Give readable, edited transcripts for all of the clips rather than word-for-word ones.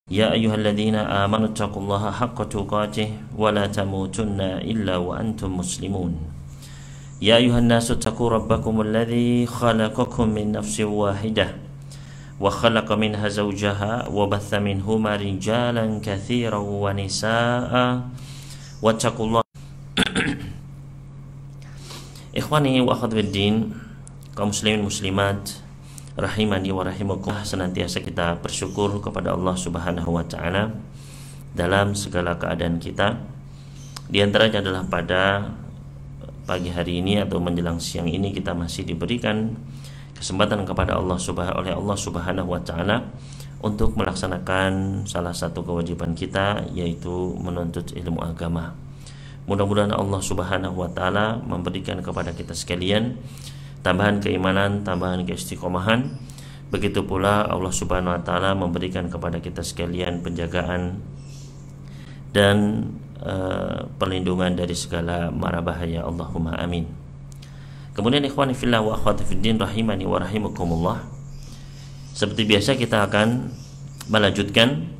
يا أيها الذين آمنوا اتقوا الله حق تقاته ولا تموتن إلا وأنتم مسلمون يا أيها الناس اتقوا ربكم الذي خلقكم من نفس واحدة وخلق منها زوجها وبث منهما رجالا كثيرا ونساء واتقوا الله Ikhwani wa akhwati fiddin, kaum muslimin muslimat rahimani wa rahimakumullah, senantiasa kita bersyukur kepada Allah Subhanahu wa taala dalam segala keadaan kita. Di antaranya adalah pada pagi hari ini atau menjelang siang ini kita masih diberikan kesempatan kepada Allah Subhanahu wa taala untuk melaksanakan salah satu kewajiban kita, yaitu menuntut ilmu agama. Mudah-mudahan Allah Subhanahu wa taala memberikan kepada kita sekalian tambahan keimanan, tambahan keistiqomahan. Begitu pula Allah Subhanahu wa taala memberikan kepada kita sekalian penjagaan dan perlindungan dari segala mara bahaya. Allahumma amin. Kemudian ikhwani fillah wa akhwati fiddin rahimani wa rahimakumullah, seperti biasa kita akan melanjutkan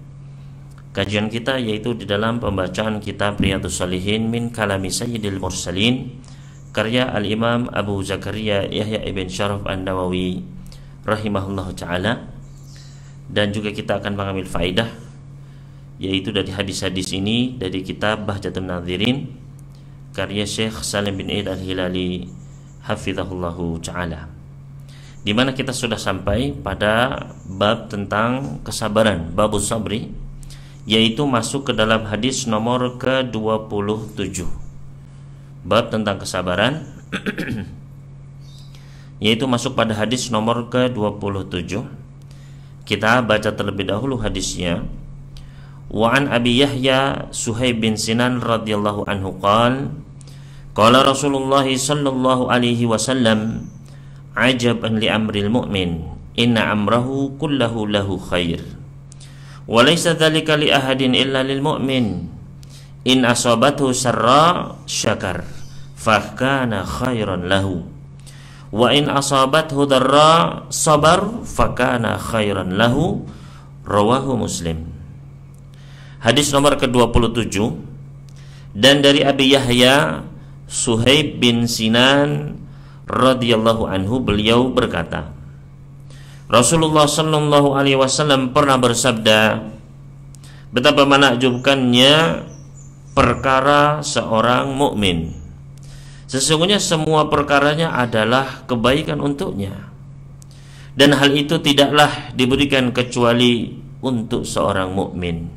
kajian kita, yaitu di dalam pembacaan kitab Riyadhus Shalihin min kalami Sayyidil Mursalin karya Al-Imam Abu Zakaria Yahya ibn Syaraf An-Nawawi rahimahullahu ta'ala. Dan juga kita akan mengambil faidah, yaitu dari hadis-hadis ini dari kitab Bahjatun Nadhirin karya Syekh Salim bin Eid Al-Hilali hafizahullahu ta'ala, di mana kita sudah sampai pada bab tentang kesabaran, babus sabri, yaitu masuk ke dalam hadis nomor ke-27. Bab tentang kesabaran yaitu masuk pada hadis nomor ke-27. Kita baca terlebih dahulu hadisnya. Wa an Abi Yahya Suhaib bin Sinan radhiyallahu anhu qala Rasulullah sallallahu alaihi wasallam ajaban li amril mu'min inna amrahu kullahu lahu khair wa laysa dzalika li ahadin illa lil mu'min in asabathu sarra syakar fa kana khairan lahu wa in asabathu dharra sabar fa kana khairan lahu, rawahu Muslim. Hadis nomor ke-27. Dan dari Abi Yahya Suhaib bin Sinan radhiyallahu anhu, beliau berkata, Rasulullah sallallahu alaihi wasallam pernah bersabda, betapa menakjubkannya perkara seorang mukmin. Sesungguhnya semua perkaranya adalah kebaikan untuknya, dan hal itu tidaklah diberikan kecuali untuk seorang mukmin.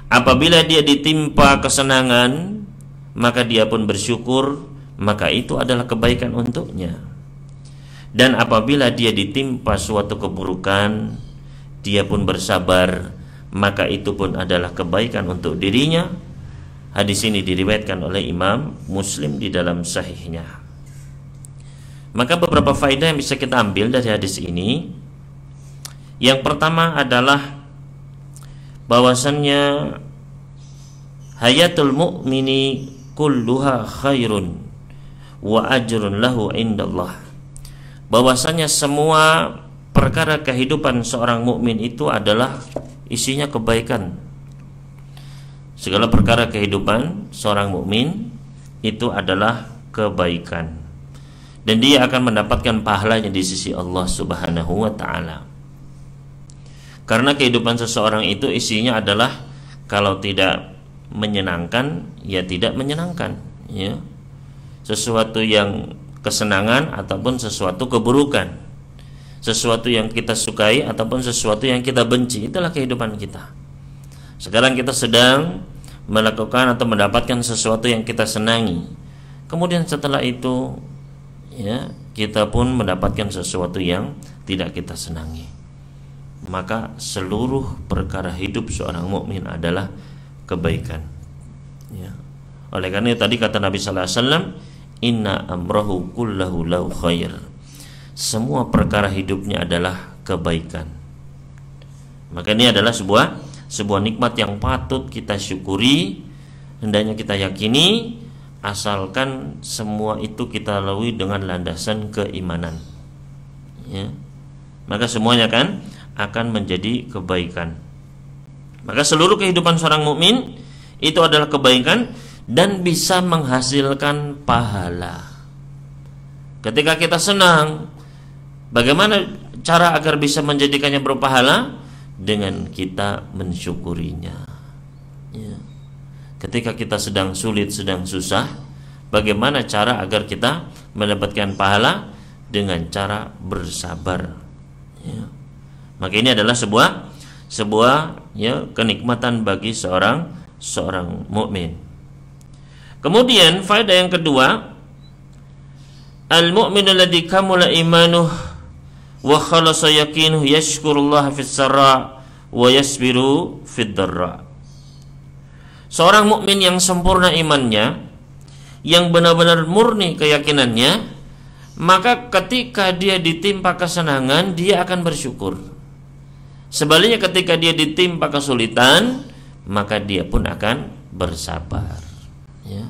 Apabila dia ditimpa kesenangan, maka dia pun bersyukur, maka itu adalah kebaikan untuknya. Dan apabila dia ditimpa suatu keburukan, dia pun bersabar, maka itu pun adalah kebaikan untuk dirinya. Hadis ini diriwayatkan oleh Imam Muslim di dalam sahihnya. Maka beberapa faedah yang bisa kita ambil dari hadis ini. Yang pertama adalah bahwasannya hayatul mu'mini kulluha khairun wa ajrun lahu indallah. Bahwasanya semua perkara kehidupan seorang mukmin itu adalah isinya kebaikan. Segala perkara kehidupan seorang mukmin itu adalah kebaikan, dan dia akan mendapatkan pahalanya di sisi Allah Subhanahu wa taala. Karena kehidupan seseorang itu isinya adalah kalau tidak menyenangkan, ya tidak menyenangkan, ya. Sesuatu yang kesenangan ataupun sesuatu keburukan, sesuatu yang kita sukai ataupun sesuatu yang kita benci, itulah kehidupan kita. Sekarang kita sedang melakukan atau mendapatkan sesuatu yang kita senangi, kemudian setelah itu ya kita pun mendapatkan sesuatu yang tidak kita senangi. Maka seluruh perkara hidup seorang mukmin adalah kebaikan, ya. Oleh karena itu tadi kata Nabi sallallahu alaihi wasallam, inna amrahu kullahu lahu khair. Semua perkara hidupnya adalah kebaikan. Maka ini adalah sebuah nikmat yang patut kita syukuri, hendaknya kita yakini, asalkan semua itu kita lalui dengan landasan keimanan, ya. Maka semuanya kan akan menjadi kebaikan, Maka seluruh kehidupan seorang mukmin itu adalah kebaikan dan bisa menghasilkan pahala. Ketika kita senang, bagaimana cara agar bisa menjadikannya berpahala? Dengan kita mensyukurinya. Ya. Ketika kita sedang sulit, sedang susah, bagaimana cara agar kita mendapatkan pahala? Dengan cara bersabar. Ya. Maka ini adalah sebuah ya kenikmatan bagi seorang mukmin. Kemudian faedah yang kedua, al-mu'minu alladhi kamula imanuhu wa khalasa yaqinuhu yashkurullah fis sarra wa yasbiru fid dharra. Seorang mukmin yang sempurna imannya, yang benar-benar murni keyakinannya, maka ketika dia ditimpa kesenangan, dia akan bersyukur. Sebaliknya ketika dia ditimpa kesulitan, maka dia pun akan bersabar. Ya.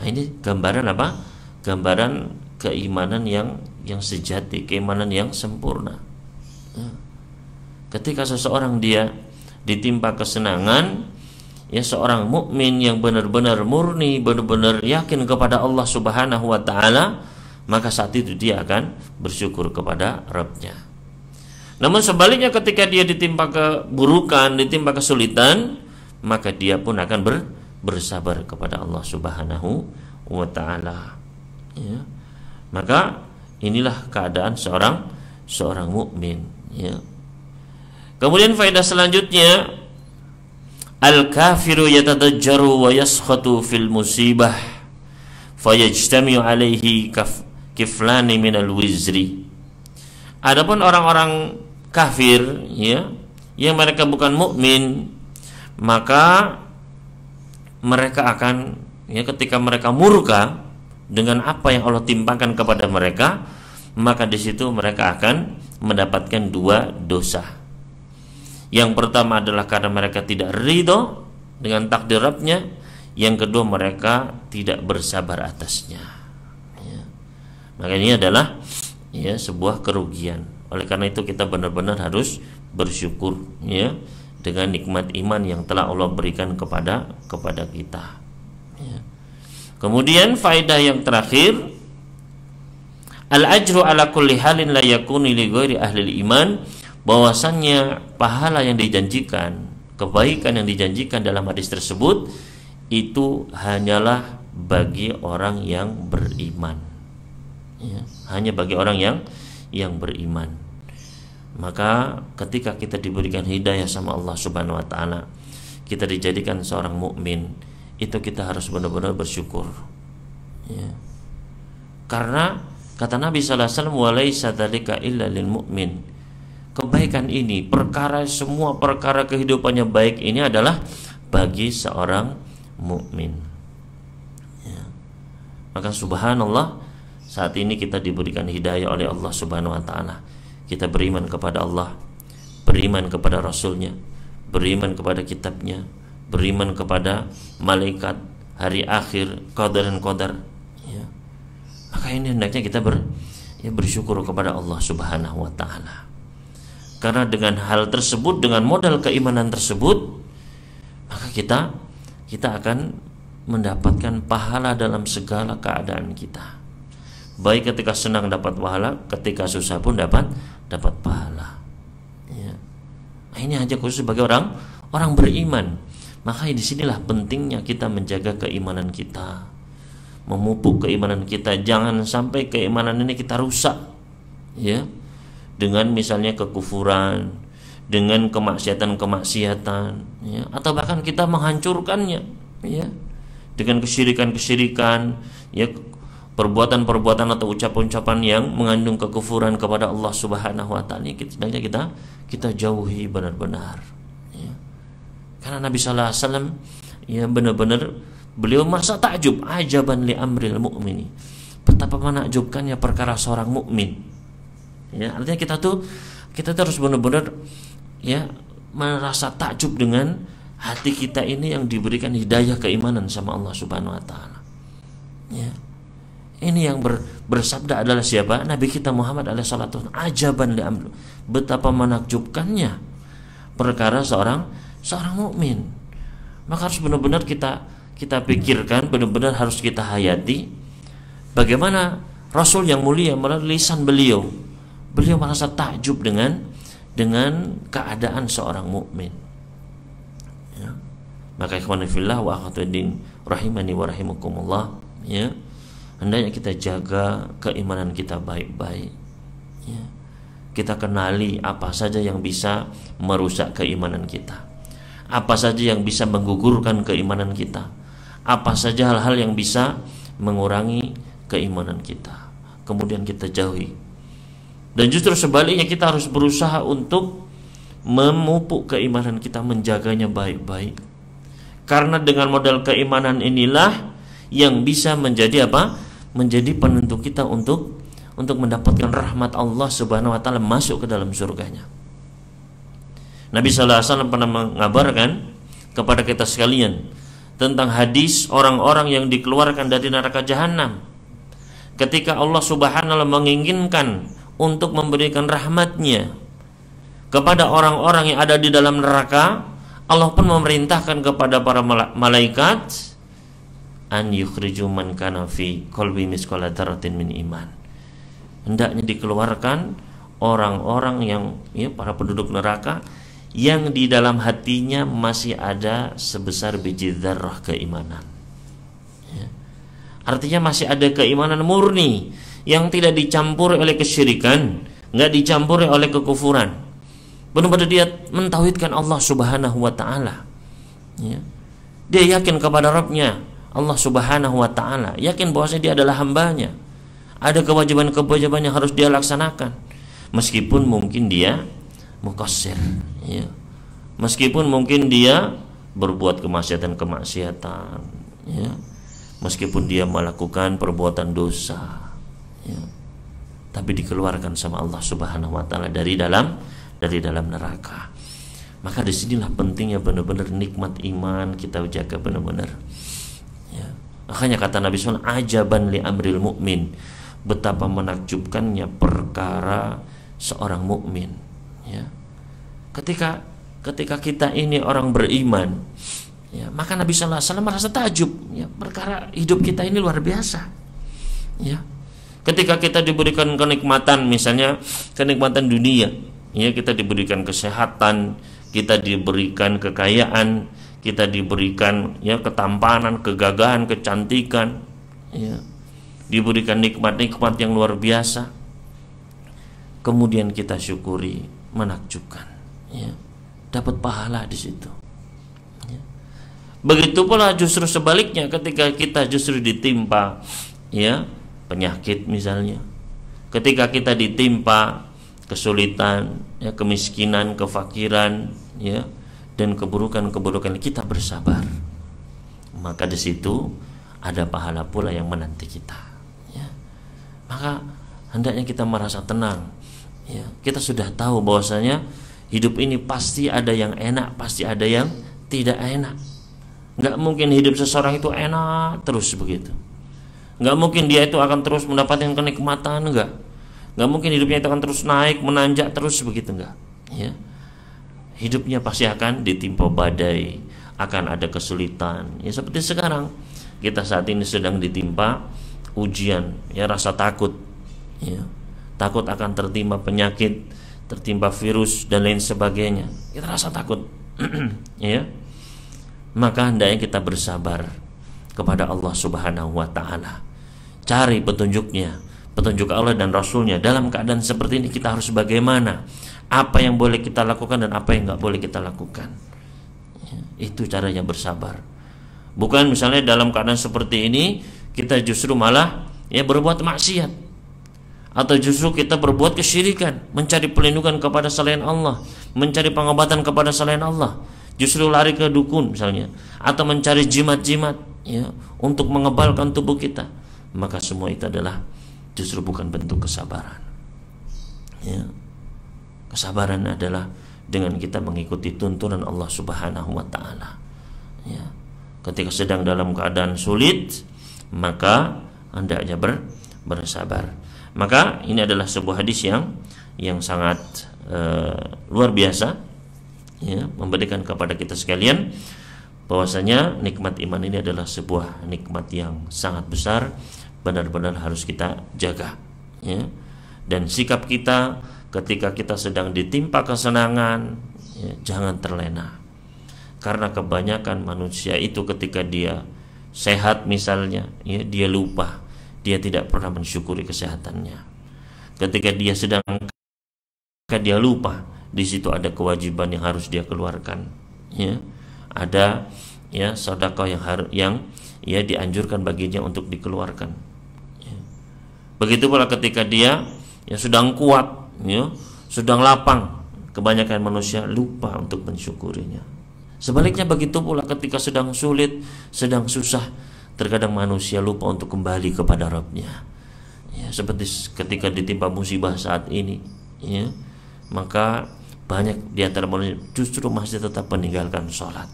Nah, ini gambaran apa? Gambaran keimanan yang sejati, keimanan yang sempurna. Ya. Ketika seseorang dia ditimpa kesenangan, ya seorang mukmin yang benar-benar murni, benar-benar yakin kepada Allah Subhanahu wa taala, maka saat itu dia akan bersyukur kepada Rabb-Nya. Namun sebaliknya ketika dia ditimpa keburukan, ditimpa kesulitan, maka dia pun akan bersabar kepada Allah Subhanahu wa taala. Ya. Maka inilah keadaan seorang mukmin. Ya. Kemudian faedah selanjutnya, al-kafiru yatadajjaru wa yaskhatu fil musibah fayajtami'u alaihi kiflani minal wizri. Adapun orang-orang kafir, ya, yang mereka bukan mukmin, maka mereka akan, ya, ketika mereka murka dengan apa yang Allah timpakan kepada mereka, maka di situ mereka akan mendapatkan dua dosa. Yang pertama adalah karena mereka tidak ridho dengan takdir Rabb-Nya. Yang kedua, mereka tidak bersabar atasnya. Ya. Maka ini adalah, ya, sebuah kerugian. Oleh karena itu kita benar-benar harus bersyukur, ya, dengan nikmat iman yang telah Allah berikan kepada kita. Ya. Kemudian faedah yang terakhir, al-ajru ala kulli halin la yakunu li ghairi ahli iman, bahwasannya pahala yang dijanjikan, kebaikan yang dijanjikan dalam hadis tersebut itu hanyalah bagi orang yang beriman. Ya, hanya bagi orang yang beriman. Maka ketika kita diberikan hidayah sama Allah Subhanahu wa taala, kita dijadikan seorang mukmin, itu kita harus benar-benar bersyukur. Ya. Karena kata Nabi sallallahu alaihi wasallam, walaisa dzalika illa lil mu'min. Kebaikan ini, semua perkara kehidupannya baik ini adalah bagi seorang mukmin. Ya. Maka subhanallah, saat ini kita diberikan hidayah oleh Allah Subhanahu wa taala. Kita beriman kepada Allah, beriman kepada Rasulnya, beriman kepada kitabnya, beriman kepada malaikat, hari akhir, qadar dan qadar. Ya. Maka ini hendaknya kita bersyukur kepada Allah Subhanahu wa taala. Karena dengan hal tersebut, dengan modal keimanan tersebut, maka kita akan mendapatkan pahala dalam segala keadaan kita. Baik ketika senang dapat pahala, ketika susah pun dapat pahala. Ya. Nah, ini hanya khusus bagi orang beriman. Maka disinilah pentingnya kita menjaga keimanan kita, memupuk keimanan kita. Jangan sampai keimanan ini kita rusak, ya, dengan misalnya kekufuran, dengan kemaksiatan, ya, atau bahkan kita menghancurkannya, ya, dengan kesyirikan, ya, perbuatan-perbuatan atau ucapan-ucapan yang mengandung kekufuran kepada Allah Subhanahu wa taala. Kita jauhi benar-benar, ya. Karena Nabi sallallahu alaihi wasallam, ya, benar-benar beliau merasa takjub, ajaban li amril mu'mini. Betapa menakjubkannya perkara seorang mukmin. Ya, artinya kita harus benar-benar, ya, merasa takjub dengan hati kita ini yang diberikan hidayah keimanan sama Allah Subhanahu wa taala. Ya. Ini yang bersabda adalah siapa? Nabi kita Muhammad alaihi salatu wasallam. Ajaban li amr. Betapa menakjubkannya perkara seorang mukmin. Maka harus benar-benar kita pikirkan, benar-benar harus kita hayati bagaimana Rasul yang mulia melalui lisan beliau merasa takjub dengan keadaan seorang mukmin. Ya. Maka ikhwan fillah wa akhwatuddin rahimani wa rahimakumullah, ya, hendaknya kita jaga keimanan kita baik-baik. Ya. Kita kenali apa saja yang bisa merusak keimanan kita, apa saja yang bisa menggugurkan keimanan kita, apa saja hal-hal yang bisa mengurangi keimanan kita, kemudian kita jauhi. Dan justru sebaliknya, kita harus berusaha untuk memupuk keimanan kita, menjaganya baik-baik. Karena dengan modal keimanan inilah yang bisa menjadi apa? Menjadi penentu kita untuk mendapatkan rahmat Allah Subhanahu wa taala, masuk ke dalam surganya. Nabi sallallahu alaihi wasallam pernah mengabarkan kepada kita sekalian tentang hadis orang-orang yang dikeluarkan dari neraka jahanam. Ketika Allah Subhanahu wa taala menginginkan untuk memberikan rahmatnya kepada orang-orang yang ada di dalam neraka, Allah pun memerintahkan kepada para malaikat an yukhriju man kana fi qalbi misqala dzarratin min iman. Hendaknya dikeluarkan orang-orang yang, ya, para penduduk neraka yang di dalam hatinya masih ada sebesar biji dzarrah keimanan. Ya. Artinya masih ada keimanan murni yang tidak dicampuri oleh kesyirikan, nggak dicampuri oleh kekufuran. Benar-benar dia mentauhidkan Allah Subhanahu wa taala. Ya. Dia yakin kepada Rabb-nya, Allah Subhanahu wa taala, yakin bahwasanya dia adalah hambanya. Ada kewajiban-kewajiban yang harus dia laksanakan, meskipun mungkin dia muqassir, ya. Meskipun mungkin dia berbuat kemaksiatan, ya. Meskipun dia melakukan perbuatan dosa, ya, tapi dikeluarkan sama Allah Subhanahu wa taala dari dalam neraka. Maka disinilah pentingnya benar-benar nikmat iman kita jaga benar-benar. Ya. Makanya kata Nabi SAW, ajaban li amril mu'min, betapa menakjubkannya perkara seorang mukmin. Ya. Ketika kita ini orang beriman, ya, maka Nabi SAW merasa takjub, ya, perkara hidup kita ini luar biasa. Ya. Ketika kita diberikan kenikmatan, misalnya kenikmatan dunia, ya, kita diberikan kesehatan, kita diberikan kekayaan, kita diberikan, ya, ketampanan, kegagahan, kecantikan, ya, diberikan nikmat-nikmat yang luar biasa, kemudian kita syukuri, menakjubkan, ya, dapat pahala di situ. Ya. Begitu pula justru sebaliknya, ketika kita justru ditimpa, ya, penyakit misalnya, ketika kita ditimpa kesulitan, ya, kemiskinan, kefakiran, ya, dan keburukan-keburukan, kita bersabar, maka di situ ada pahala pula yang menanti kita. Ya. Maka hendaknya kita merasa tenang. Ya. Kita sudah tahu bahwasanya hidup ini pasti ada yang enak, pasti ada yang tidak enak. Nggak mungkin hidup seseorang itu enak terus begitu. Nggak mungkin dia itu akan terus mendapatkan kenikmatan, nggak mungkin hidupnya itu akan terus naik, menanjak terus begitu, nggak. Ya. Hidupnya pasti akan ditimpa badai, akan ada kesulitan. Ya, seperti sekarang kita saat ini sedang ditimpa ujian, ya, rasa takut, ya, takut akan tertimpa penyakit, tertimpa virus dan lain sebagainya. Kita rasa takut, ya. Maka hendaknya kita bersabar kepada Allah Subhanahu wa taala. Cari petunjuknya, petunjuk Allah dan Rasulnya. Dalam keadaan seperti ini kita harus bagaimana, apa yang boleh kita lakukan dan apa yang nggak boleh kita lakukan. Ya, itu caranya bersabar. Bukan misalnya dalam keadaan seperti ini kita justru malah, ya, berbuat maksiat, atau justru kita berbuat kesyirikan, mencari perlindungan kepada selain Allah, mencari pengobatan kepada selain Allah, justru lari ke dukun misalnya, atau mencari jimat-jimat, ya, untuk mengebalkan tubuh kita. Maka semua itu adalah justru bukan bentuk kesabaran. Ya. Kesabaran adalah dengan kita mengikuti tuntunan Allah Subhanahu wa taala. Ya. Ketika sedang dalam keadaan sulit, maka hendaknya bersabar. Maka ini adalah sebuah hadis yang sangat luar biasa, ya, memberikan kepada kita sekalian bahwasanya nikmat iman ini adalah sebuah nikmat yang sangat besar, benar-benar harus kita jaga, ya. Dan sikap kita ketika kita sedang ditimpa kesenangan, ya, jangan terlena. Karena kebanyakan manusia itu ketika dia sehat misalnya, ya, dia lupa, dia tidak pernah mensyukuri kesehatannya. Ketika dia dia lupa, di situ ada kewajiban yang harus dia keluarkan, ya. Ada, ya, sedekah yang ya dianjurkan baginya untuk dikeluarkan, ya. Begitu pula ketika dia ya sedang kuat, ya, sedang lapang, kebanyakan manusia lupa untuk mensyukurinya. Sebaliknya begitu pula ketika sedang sulit, sedang susah, terkadang manusia lupa untuk kembali kepada Rabb-Nya, ya, seperti ketika ditimpa musibah saat ini, ya, maka banyak di antara manusia justru masih tetap meninggalkan sholat.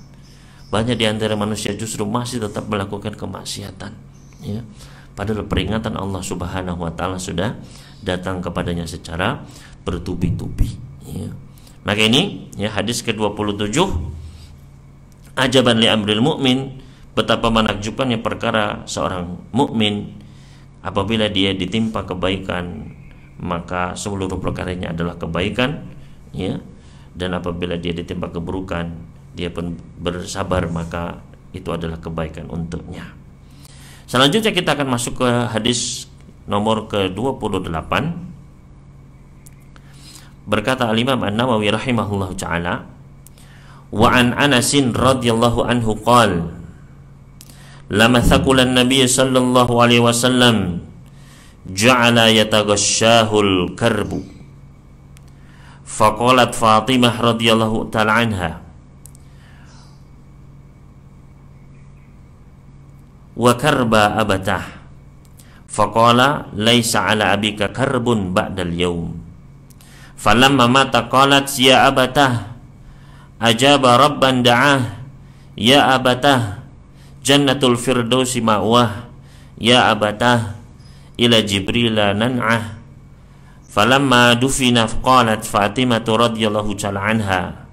Banyak di antara manusia justru masih tetap melakukan kemaksiatan, ya. Padahal peringatan Allah Subhanahu wa taala sudah datang kepadanya secara bertubi-tubi, ya. Maka ini, ya, hadis ke-27, ajaban li amril mu'min, betapa menakjubkannya perkara seorang mukmin apabila dia ditimpa kebaikan, maka seluruh perkaranya adalah kebaikan, ya. Dan apabila dia ditimpa keburukan, dia pun bersabar, maka itu adalah kebaikan untuknya. Selanjutnya kita akan masuk ke hadis nomor ke-28. Berkata al-Imam An-Nawawi rahimahullahu ta'ala, wa an Anasin radhiyallahu anhu qala lama thaqulan nabiy sallallahu alaihi wasallam ja'ala yataghashshahul karbu faqalat Fatimah radhiyallahu ta'ala anha wa karba abatah faqala laisa ala abika karbun ba'dal yawm falamma mata qalat ya abatah ajaba rabban da'ah ya abatah jannatul firdausi ma'wah ya abatah ila jibrila nan'ah falamma dufina qalat Fatimah radhiyallahu ta'ala anha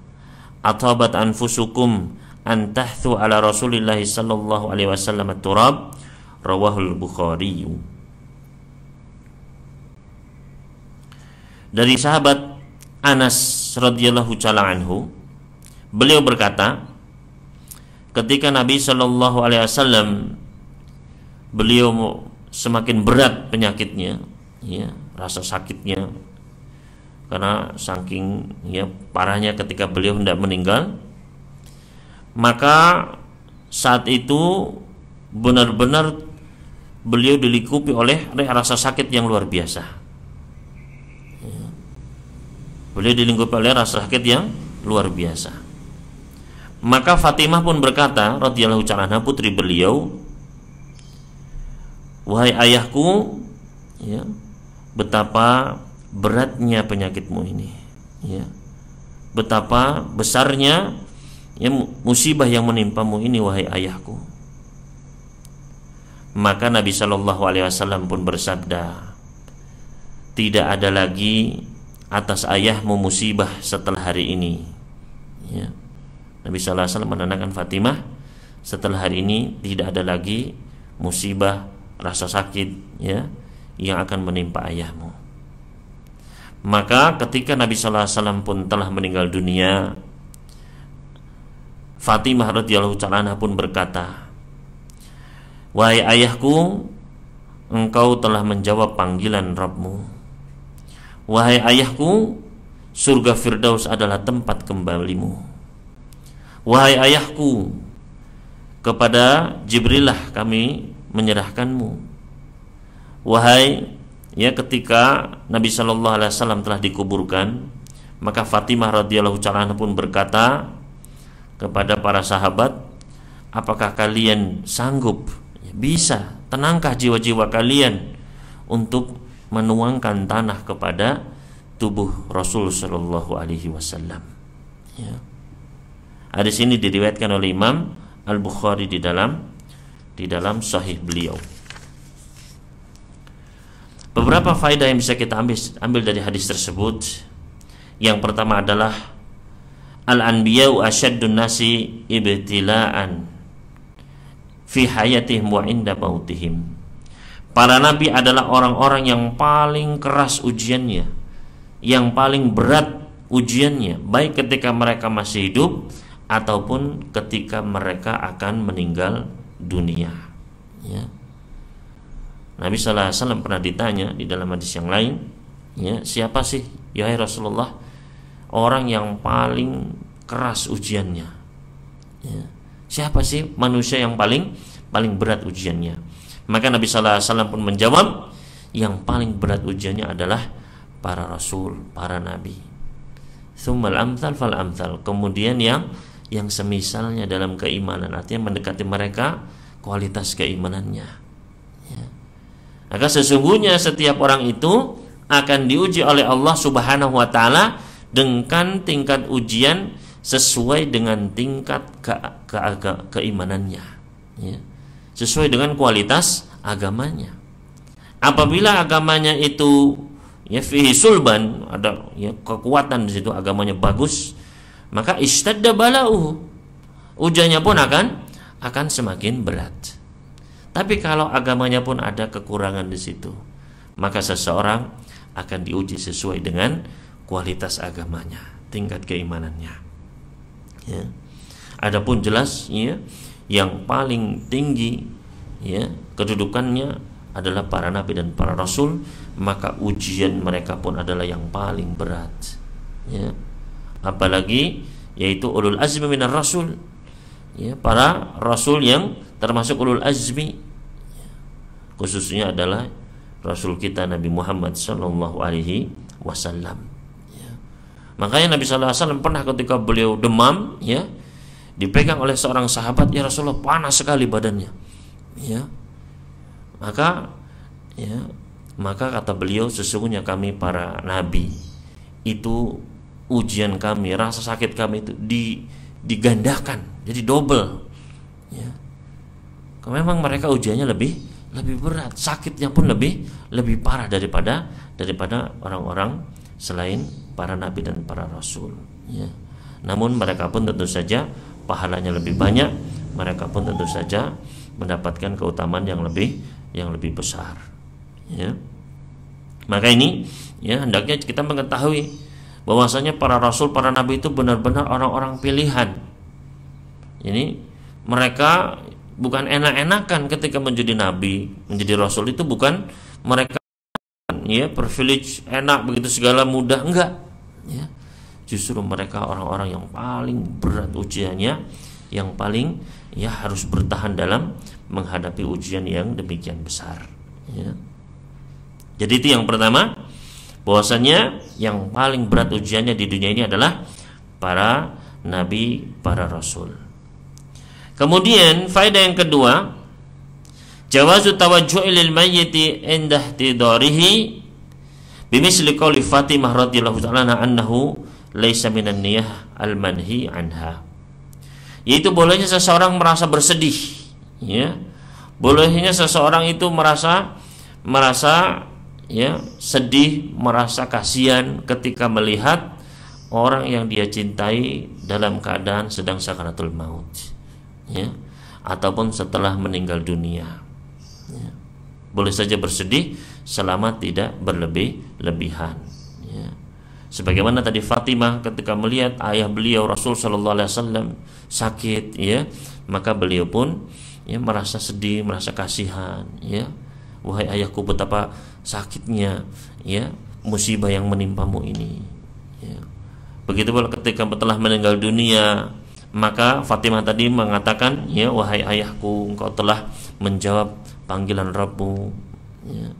atabat anfusukum an tahthu ala Rasulillah sallallahu alaihi wasallam at-turab, rawahul Bukhari. Dari sahabat Anas radhiyallahu ta'ala anhu, beliau berkata, ketika Nabi sallallahu alaihi wasallam beliau semakin berat penyakitnya, ya, rasa sakitnya, karena saking, ya, parahnya ketika beliau hendak meninggal, maka saat itu benar-benar beliau dilingkupi oleh rasa sakit yang luar biasa, ya. Beliau dilingkupi oleh rasa sakit yang luar biasa. Maka Fatimah pun berkata radhiyallahu ta'ala anha, putri beliau, wahai ayahku, ya, betapa beratnya penyakitmu ini, ya, betapa besarnya, ya, musibah yang menimpamu ini, wahai ayahku. Maka Nabi Shallallahu Alaihi Wasallam pun bersabda, tidak ada lagi atas ayahmu musibah setelah hari ini, ya. Nabi Shallallahu Alaihi Wasallam menenangkan Fatimah, setelah hari ini tidak ada lagi musibah, rasa sakit, ya, yang akan menimpa ayahmu. Maka ketika Nabi Shallallahu Alaihi Wasallam pun telah meninggal dunia, Fatimah radhiyallahu ta'ala pun berkata, wahai ayahku, engkau telah menjawab panggilan Rabbmu. Wahai ayahku, surga Firdaus adalah tempat kembalimu. Wahai ayahku, kepada Jibrillah kami menyerahkanmu. Wahai, ya, ketika Nabi Shallallahu Alaihi Wasallam telah dikuburkan, maka Fatimah radhiyallahu ta'ala pun berkata kepada para sahabat, apakah kalian sanggup, bisa, tenangkah jiwa-jiwa kalian untuk menuangkan tanah kepada tubuh Rasul Shallallahu Alaihi Wasallam, ya. Hadis ini diriwayatkan oleh Imam Al-Bukhari di dalam Sahih beliau. Beberapa faedah yang bisa kita ambil dari hadis tersebut. Yang pertama adalah al-anbiya'u asyaddun nasi ibtila'an fi hayatihim wa inda mautihim. Para nabi adalah orang-orang yang paling keras ujiannya, yang paling berat ujiannya, baik ketika mereka masih hidup ataupun ketika mereka akan meninggal dunia. Ya. Nabi sallallahu alaihi wasallam pernah ditanya di dalam hadis yang lain, ya, siapa sih ya Rasulullah orang yang paling keras ujiannya? Ya. Siapa sih manusia yang paling berat ujiannya? Maka Nabi sallallahu alaihi wasallam pun menjawab, yang paling berat ujiannya adalah para rasul, para nabi. Tsummal amsal fal amsal. Kemudian yang semisalnya dalam keimanan, artinya mendekati mereka kualitas keimanannya. Ya. Maka sesungguhnya setiap orang itu akan diuji oleh Allah Subhanahu wa taala dengan tingkat ujian sesuai dengan tingkat keimanannya, ya. Sesuai dengan kualitas agamanya. Apabila agamanya itu ya fihi sulban, ada ya kekuatan di situ, agamanya bagus, maka ishtadda bala'uhu, ujiannya pun akan semakin berat. Tapi kalau agamanya pun ada kekurangan di situ, maka seseorang akan diuji sesuai dengan kualitas agamanya, tingkat keimanannya. Ya. Adapun jelas ya, yang paling tinggi ya kedudukannya adalah para nabi dan para rasul, maka ujian mereka pun adalah yang paling berat. Ya. Apalagi yaitu ulul azmi minar rasul, ya, para rasul yang termasuk ulul azmi, khususnya adalah Rasul kita Nabi Muhammad Sallallahu Alaihi Wasallam. Ya. Makanya Nabi Sallallahu Alaihi Wasallam pernah ketika beliau demam, ya, dipegang oleh seorang sahabat, ya Rasulullah panas sekali badannya. Ya. Maka kata beliau, sesungguhnya kami para nabi itu ujian kami, rasa sakit kami itu digandakan, jadi double. Ya. Memang mereka ujiannya lebih berat, sakitnya pun lebih parah daripada orang-orang selain para nabi dan para rasul. Ya. Namun mereka pun tentu saja pahalanya lebih banyak, mereka pun tentu saja mendapatkan keutamaan yang lebih besar. Ya. Maka ini ya hendaknya kita mengetahui bahwasanya para rasul, para nabi itu benar-benar orang-orang pilihan. Ini mereka bukan enak-enakan ketika menjadi nabi, menjadi rasul, itu bukan mereka ya privilege enak begitu segala mudah, enggak. Ya. Justru mereka orang-orang yang paling berat ujiannya, yang paling ya harus bertahan dalam menghadapi ujian yang demikian besar. Ya. Jadi itu yang pertama, bahwasanya yang paling berat ujiannya di dunia ini adalah para nabi, para rasul. Kemudian faedah yang kedua, jawazu tawajju'i lil mayyiti inda ihtidarihi bimisli qouli Fatimah radhiyallahu ta'ala annahu laisa minan niyah al-manhi anha. Yaitu bolehnya seseorang merasa bersedih, ya. Bolehnya seseorang itu merasa ya sedih, merasa kasihan ketika melihat orang yang dia cintai dalam keadaan sedang sakaratul maut, ya, ataupun setelah meninggal dunia. Ya. Boleh saja bersedih selama tidak berlebihan. Ya. Sebagaimana tadi Fatimah ketika melihat ayah beliau Rasul Sallallahu Alaihi Wasallam sakit, ya, maka beliau pun ya merasa sedih, merasa kasihan, ya. Wahai ayahku, betapa sakitnya ya musibah yang menimpamu ini. Ya. Begitu pula ketika telah meninggal dunia, maka Fatimah tadi mengatakan, ya wahai ayahku, engkau telah menjawab panggilan Rabbmu, ya.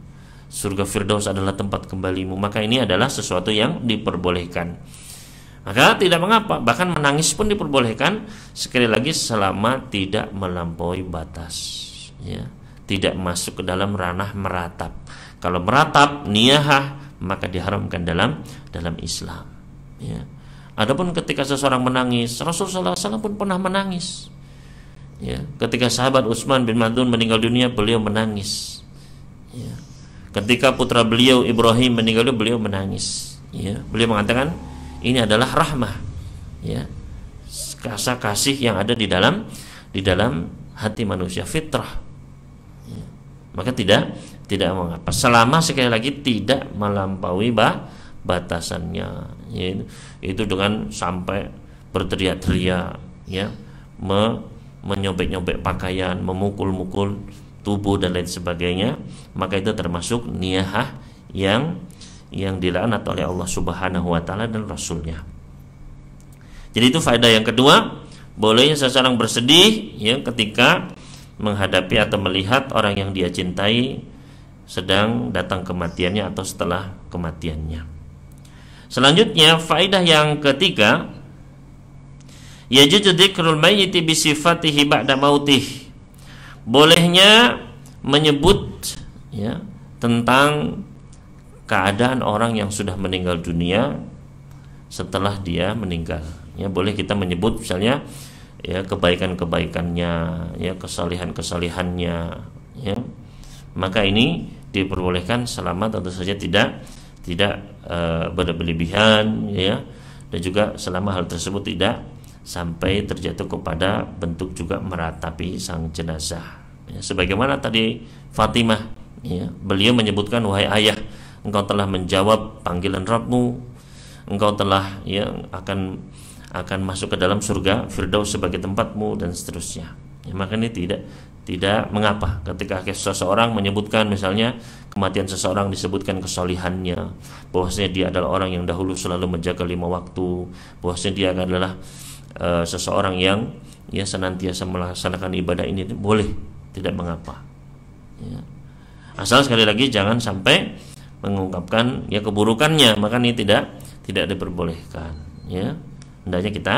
Surga Firdaus adalah tempat kembalimu. Maka ini adalah sesuatu yang diperbolehkan. Maka tidak mengapa, bahkan menangis pun diperbolehkan, sekali lagi selama tidak melampaui batas, ya, tidak masuk ke dalam ranah meratap. Kalau meratap niyahah, maka diharamkan dalam Islam, ya. Adapun ketika seseorang menangis, Rasulullah SAW pun pernah menangis. Ya, ketika sahabat Utsman bin Mad'un meninggal dunia, beliau menangis. Ya. Ketika putra beliau Ibrahim meninggal dunia, beliau menangis. Ya. Beliau mengatakan ini adalah rahmah. Ya. rasa kasih yang ada di dalam hati manusia, fitrah. Maka tidak mengapa selama sekali lagi tidak melampaui batasannya, ya, itu dengan sampai berteriak-teriak, ya, menyobek-nyobek pakaian, memukul-mukul tubuh dan lain sebagainya, maka itu termasuk niyahah yang dilaknat oleh Allah Subhanahu wa taala dan Rasulnya. Jadi itu faedah yang kedua, bolehnya seseorang bersedih, ya, ketika menghadapi atau melihat orang yang dia cintai sedang datang kematiannya atau setelah kematiannya. Selanjutnya faedah yang ketiga, yajuzu dzikrul mayyiti bi sifatihi ba'da mautih. Bolehnya menyebut, ya, tentang keadaan orang yang sudah meninggal dunia setelah dia meninggal. Ya, boleh kita menyebut misalnya, ya, kebaikan-kebaikannya, ya, kesalehan-kesalehannya, ya. Maka ini diperbolehkan selama tentu saja tidak berlebihan, ya, dan juga selama hal tersebut tidak sampai terjatuh kepada bentuk juga meratapi sang jenazah, ya, sebagaimana tadi Fatimah, ya, beliau menyebutkan, wahai ayah, engkau telah menjawab panggilan Rabbmu, engkau telah, ya, akan masuk ke dalam surga Firdaus sebagai tempatmu dan seterusnya, ya. Maka ini tidak mengapa ketika seseorang menyebutkan misalnya kematian seseorang, disebutkan kesolihannya, bahwasanya dia adalah orang yang dahulu selalu menjaga 5 waktu, bahwasanya dia adalah seseorang yang, ya, senantiasa melaksanakan ibadah ini, boleh, tidak mengapa, ya. Asal sekali lagi jangan sampai mengungkapkan, ya, keburukannya, maka ini tidak diperbolehkan, ya. Hendaknya kita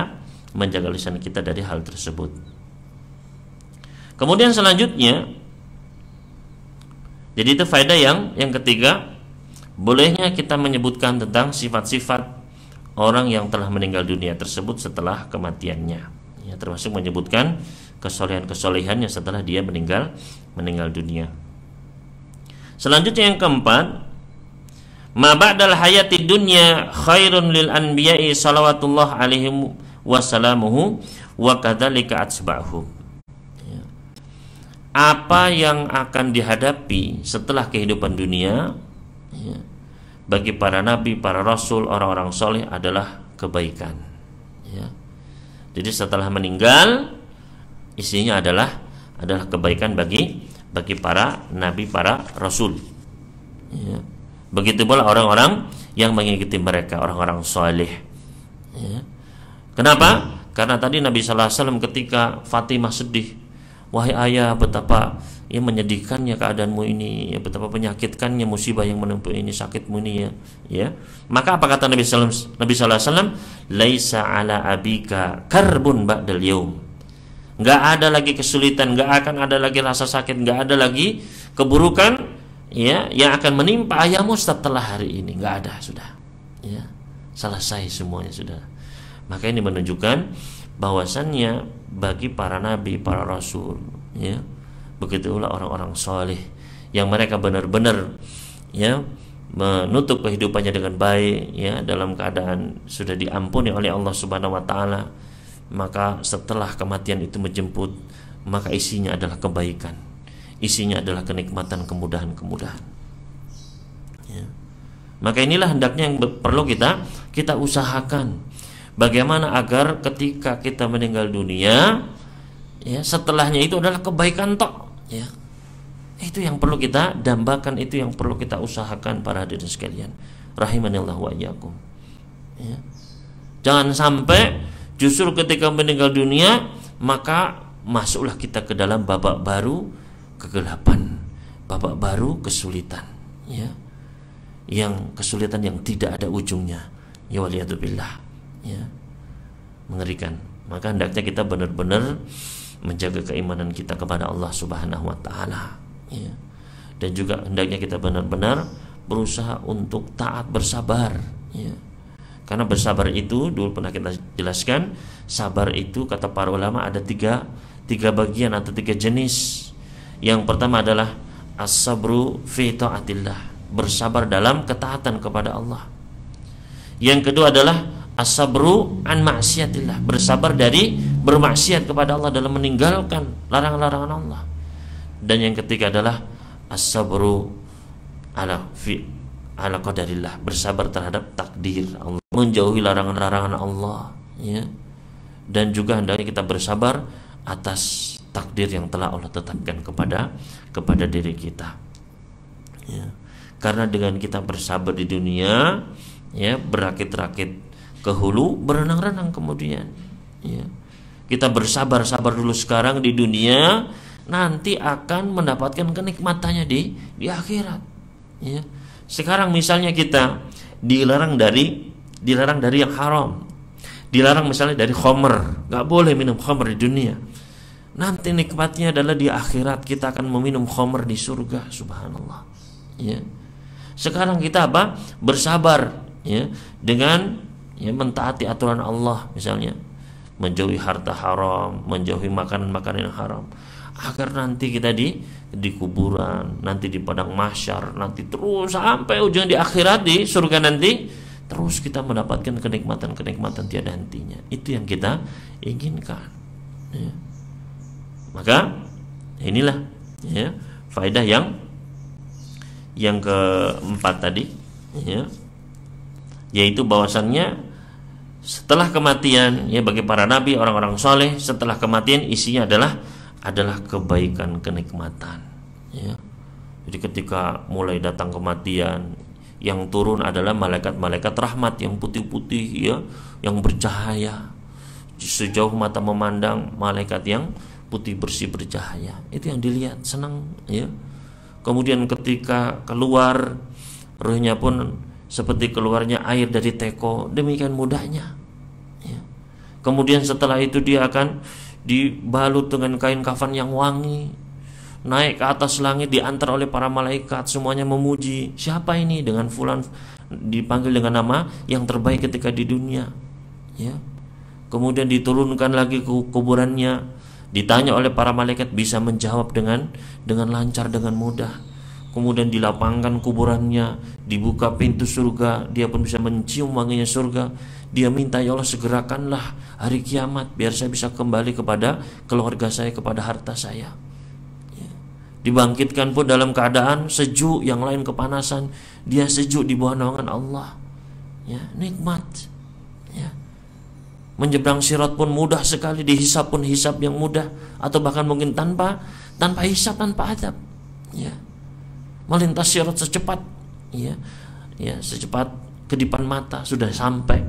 menjaga lisan kita dari hal tersebut. Kemudian selanjutnya, jadi itu faedah yang ketiga, bolehnya kita menyebutkan tentang sifat-sifat orang yang telah meninggal dunia tersebut setelah kematiannya, ya, termasuk menyebutkan kesolehan-kesolehannya setelah dia meninggal dunia. Selanjutnya yang keempat, ma ba'dal hayati dunya khairun lil anbiya'i salawatullah alaihim wassalamuhu wa kadzalika atsba'uhum. Ya. Apa yang akan dihadapi setelah kehidupan dunia, ya, bagi para nabi, para rasul, orang-orang soleh adalah kebaikan, ya. Jadi setelah meninggal isinya adalah kebaikan bagi para nabi, para rasul, ya. Begitu pula orang-orang yang mengikuti mereka, orang-orang soleh, ya. Kenapa? Karena tadi Nabi sallallahu alaihi wasallam ketika Fatimah sedih, wahai ayah, betapa, ya, menyedihkannya keadaanmu ini, ya, betapa penyakitkannya musibah yang menimpa ini, sakitmu ini, ya. Maka apa kata Nabi sallallahu alaihi wasallam? Laisa ala abika karbun ba'dal yaum. Enggak ada lagi kesulitan, enggak akan ada lagi rasa sakit, enggak ada lagi keburukan, ya, yang akan menimpa ayahmu setelah hari ini, enggak ada, sudah, ya, selesai semuanya sudah. Maka ini menunjukkan bahwasannya bagi para nabi, para rasul, ya, begitulah orang-orang soleh yang mereka benar-benar, ya, menutup kehidupannya dengan baik, ya, dalam keadaan sudah diampuni oleh Allah Subhanahu wa taala. Maka setelah kematian itu menjemput, maka isinya adalah kebaikan, isinya adalah kenikmatan, kemudahan-kemudahan, ya. Maka inilah hendaknya yang perlu kita usahakan, bagaimana agar ketika kita meninggal dunia, ya, setelahnya itu adalah kebaikan tok, ya. Itu yang perlu kita dambakan, itu yang perlu kita usahakan para hadirin sekalian, rahimanillah wa iyyakum, ya. Jangan sampai justru ketika meninggal dunia maka masuklah kita ke dalam babak baru kegelapan, babak baru kesulitan, ya, yang kesulitan yang tidak ada ujungnya, ya, waliyadzubillah, ya, mengerikan. Maka hendaknya kita benar-benar menjaga keimanan kita kepada Allah Subhanahu wa taala, ya. Dan juga hendaknya kita benar-benar berusaha untuk taat, bersabar, ya. Karena bersabar itu dulu pernah kita jelaskan, sabar itu kata para ulama ada tiga bagian atau 3 jenis. Yang pertama adalah as-sabru fi taatillah, bersabar dalam ketaatan kepada Allah. Yang kedua adalah as-sabru an maksiatillah, bersabar dari bermaksiat kepada Allah dalam meninggalkan larangan-larangan Allah. Dan yang ketiga adalah as-sabru ala qadarillah, bersabar terhadap takdir Allah, menjauhi larangan-larangan Allah, ya. Dan juga hendaknya kita bersabar atas takdir yang telah Allah tetapkan kepada diri kita, ya. Karena dengan kita bersabar di dunia, ya, berakit-rakit ke hulu, berenang-renang kemudian, ya. Kita bersabar-sabar dulu sekarang di dunia, nanti akan mendapatkan kenikmatannya di akhirat, ya. Sekarang misalnya kita dilarang dari yang haram, dilarang misalnya dari khamr, nggak boleh minum khamr di dunia. Nanti nikmatnya adalah di akhirat kita akan meminum khamr di surga, subhanallah, ya. Sekarang kita apa? Bersabar, ya, dengan, ya, mentaati aturan Allah, misalnya menjauhi harta haram, menjauhi makanan-makanan yang haram, agar nanti kita di kuburan, nanti di padang mahsyar, nanti terus sampai ujung di akhirat di surga nanti, terus kita mendapatkan kenikmatan-kenikmatan tiada hentinya. Itu yang kita inginkan, ya. Maka inilah, ya, faedah yang keempat tadi, ya, yaitu bahwasannya setelah kematian, ya, bagi para nabi, orang-orang soleh, setelah kematian isinya adalah kebaikan, kenikmatan, ya. Jadi ketika mulai datang kematian, yang turun adalah malaikat-malaikat rahmat yang putih-putih, ya, yang bercahaya sejauh mata memandang, malaikat yang putih bersih bercahaya, itu yang dilihat, senang, ya. Kemudian ketika keluar, ruhnya pun seperti keluarnya air dari teko, demikian mudahnya, ya. Kemudian setelah itu dia akan dibalut dengan kain kafan yang wangi, naik ke atas langit, diantar oleh para malaikat, semuanya memuji, siapa ini, dengan fulan, dipanggil dengan nama yang terbaik ketika di dunia, ya. Kemudian diturunkan lagi ke kuburannya, ditanya oleh para malaikat, bisa menjawab dengan lancar, dengan mudah. Kemudian dilapangkan kuburannya, dibuka pintu surga, dia pun bisa mencium wanginya surga. Dia minta, ya Allah, segerakanlah hari kiamat biar saya bisa kembali kepada keluarga saya, kepada harta saya, ya. Dibangkitkan pun dalam keadaan sejuk, yang lain kepanasan, dia sejuk di bawah naungan Allah, ya, nikmat, ya. Menyeberang sirat pun mudah sekali, dihisab pun hisab yang mudah, atau bahkan mungkin tanpa hisab, tanpa adab, ya. Melintas sirat secepat, ya, secepat kedipan mata sudah sampai.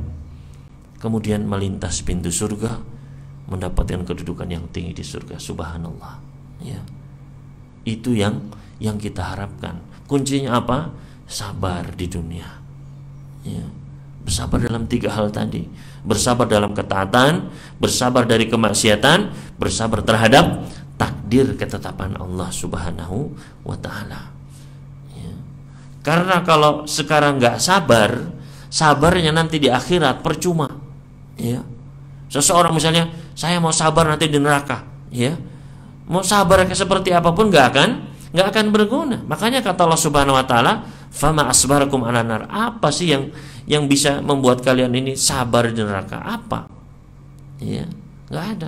Kemudian melintas pintu surga, mendapatkan kedudukan yang tinggi di surga, subhanallah, ya. Itu yang kita harapkan. Kuncinya apa? Sabar di dunia, ya. Bersabar dalam 3 hal tadi, bersabar dalam ketaatan, bersabar dari kemaksiatan, bersabar terhadap takdir ketetapan Allah subhanahu wa ta'ala, ya. Karena kalau sekarang nggak sabar, sabarnya nanti di akhirat percuma, ya. Seseorang misalnya, saya mau sabar nanti di neraka, ya, mau sabar seperti apapun nggak akan berguna. Makanya kata Allah subhanahu wa ta'ala, fama asbarakum ala nar, apa sih yang bisa membuat kalian ini sabar di neraka? Apa? Ya, nggak ada.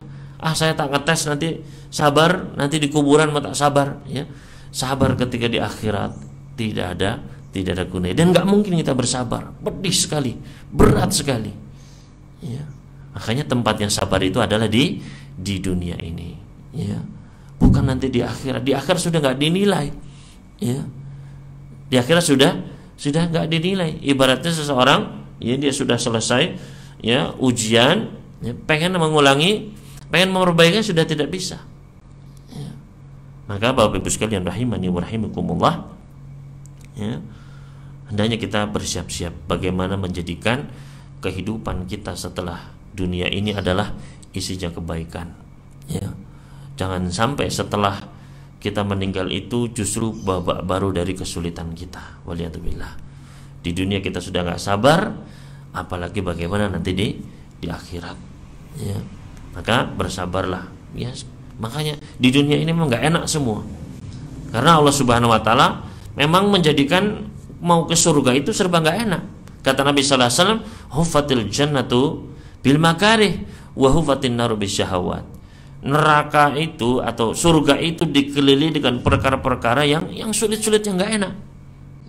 Saya tak ngetes nanti sabar, nanti di kuburan mau tak sabar, ya. Sabar ketika di akhirat tidak ada gunanya, dan nggak mungkin kita bersabar. Pedih sekali, berat sekali, ya. Makanya tempat yang sabar itu adalah di dunia ini, ya. Bukan nanti di akhirat. Di akhirat sudah nggak dinilai, ya. Di akhirat sudah nggak dinilai. Ibaratnya seseorang, ya, dia sudah selesai, ya, ujian, ya, pengen mengulangi, pengen memperbaikinya, sudah tidak bisa, ya. Maka Bapak Ibu sekalian rahimani wa rahimakumullah, ya, hendaknya kita bersiap-siap bagaimana menjadikan kehidupan kita setelah dunia ini adalah isinya kebaikan, ya. Jangan sampai setelah kita meninggal itu justru babak baru dari kesulitan kita. Waliyadzubillah. Di dunia kita sudah nggak sabar, apalagi bagaimana nanti di akhirat, ya. Maka bersabarlah, ya. Makanya di dunia ini memang nggak enak semua, karena Allah subhanahu wa ta'ala memang menjadikan mau ke surga itu serba nggak enak. Kata Nabi sallallahu alaihi wasallam, "Hufatil jannatu bil makarih wa hufatin naru bisyahawat." Neraka itu atau surga itu dikelilingi dengan perkara-perkara yang sulit-sulit, yang enggak enak.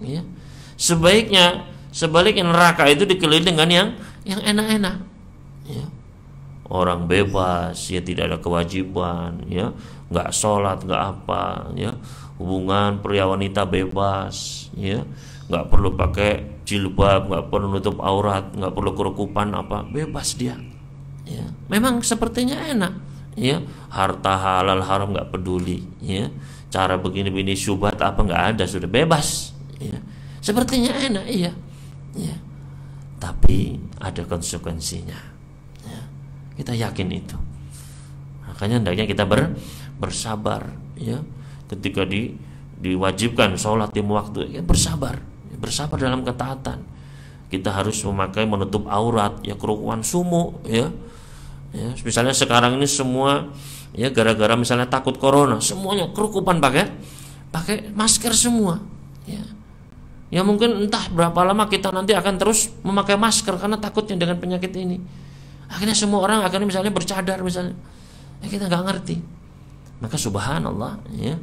Ya. Sebaliknya neraka itu dikelilingi dengan yang enak-enak. Ya. Orang bebas, ya, tidak ada kewajiban, ya, nggak sholat, nggak apa, ya, hubungan pria wanita bebas, ya, nggak perlu pakai jilbab, nggak perlu nutup aurat, nggak perlu kerukupan apa, bebas dia, ya. Memang sepertinya enak, ya, harta halal haram nggak peduli, ya, cara begini-begini syubhat apa nggak ada, sudah bebas, ya. Sepertinya enak, iya, ya. Tapi ada konsekuensinya. Kita yakin itu. Makanya hendaknya kita bersabar, ya. Ketika diwajibkan sholat di waktu, ya, bersabar dalam ketaatan. Kita harus memakai menutup aurat, ya, kerukupan sumuk, ya. Ya, misalnya sekarang ini semua, ya, gara-gara misalnya takut corona, semuanya kerukupan pakai masker semua, ya. Ya mungkin entah berapa lama kita nanti akan terus memakai masker karena takutnya dengan penyakit ini. Akhirnya semua orang akan misalnya bercadar misalnya, ya, kita nggak ngerti. Maka subhanallah, ya,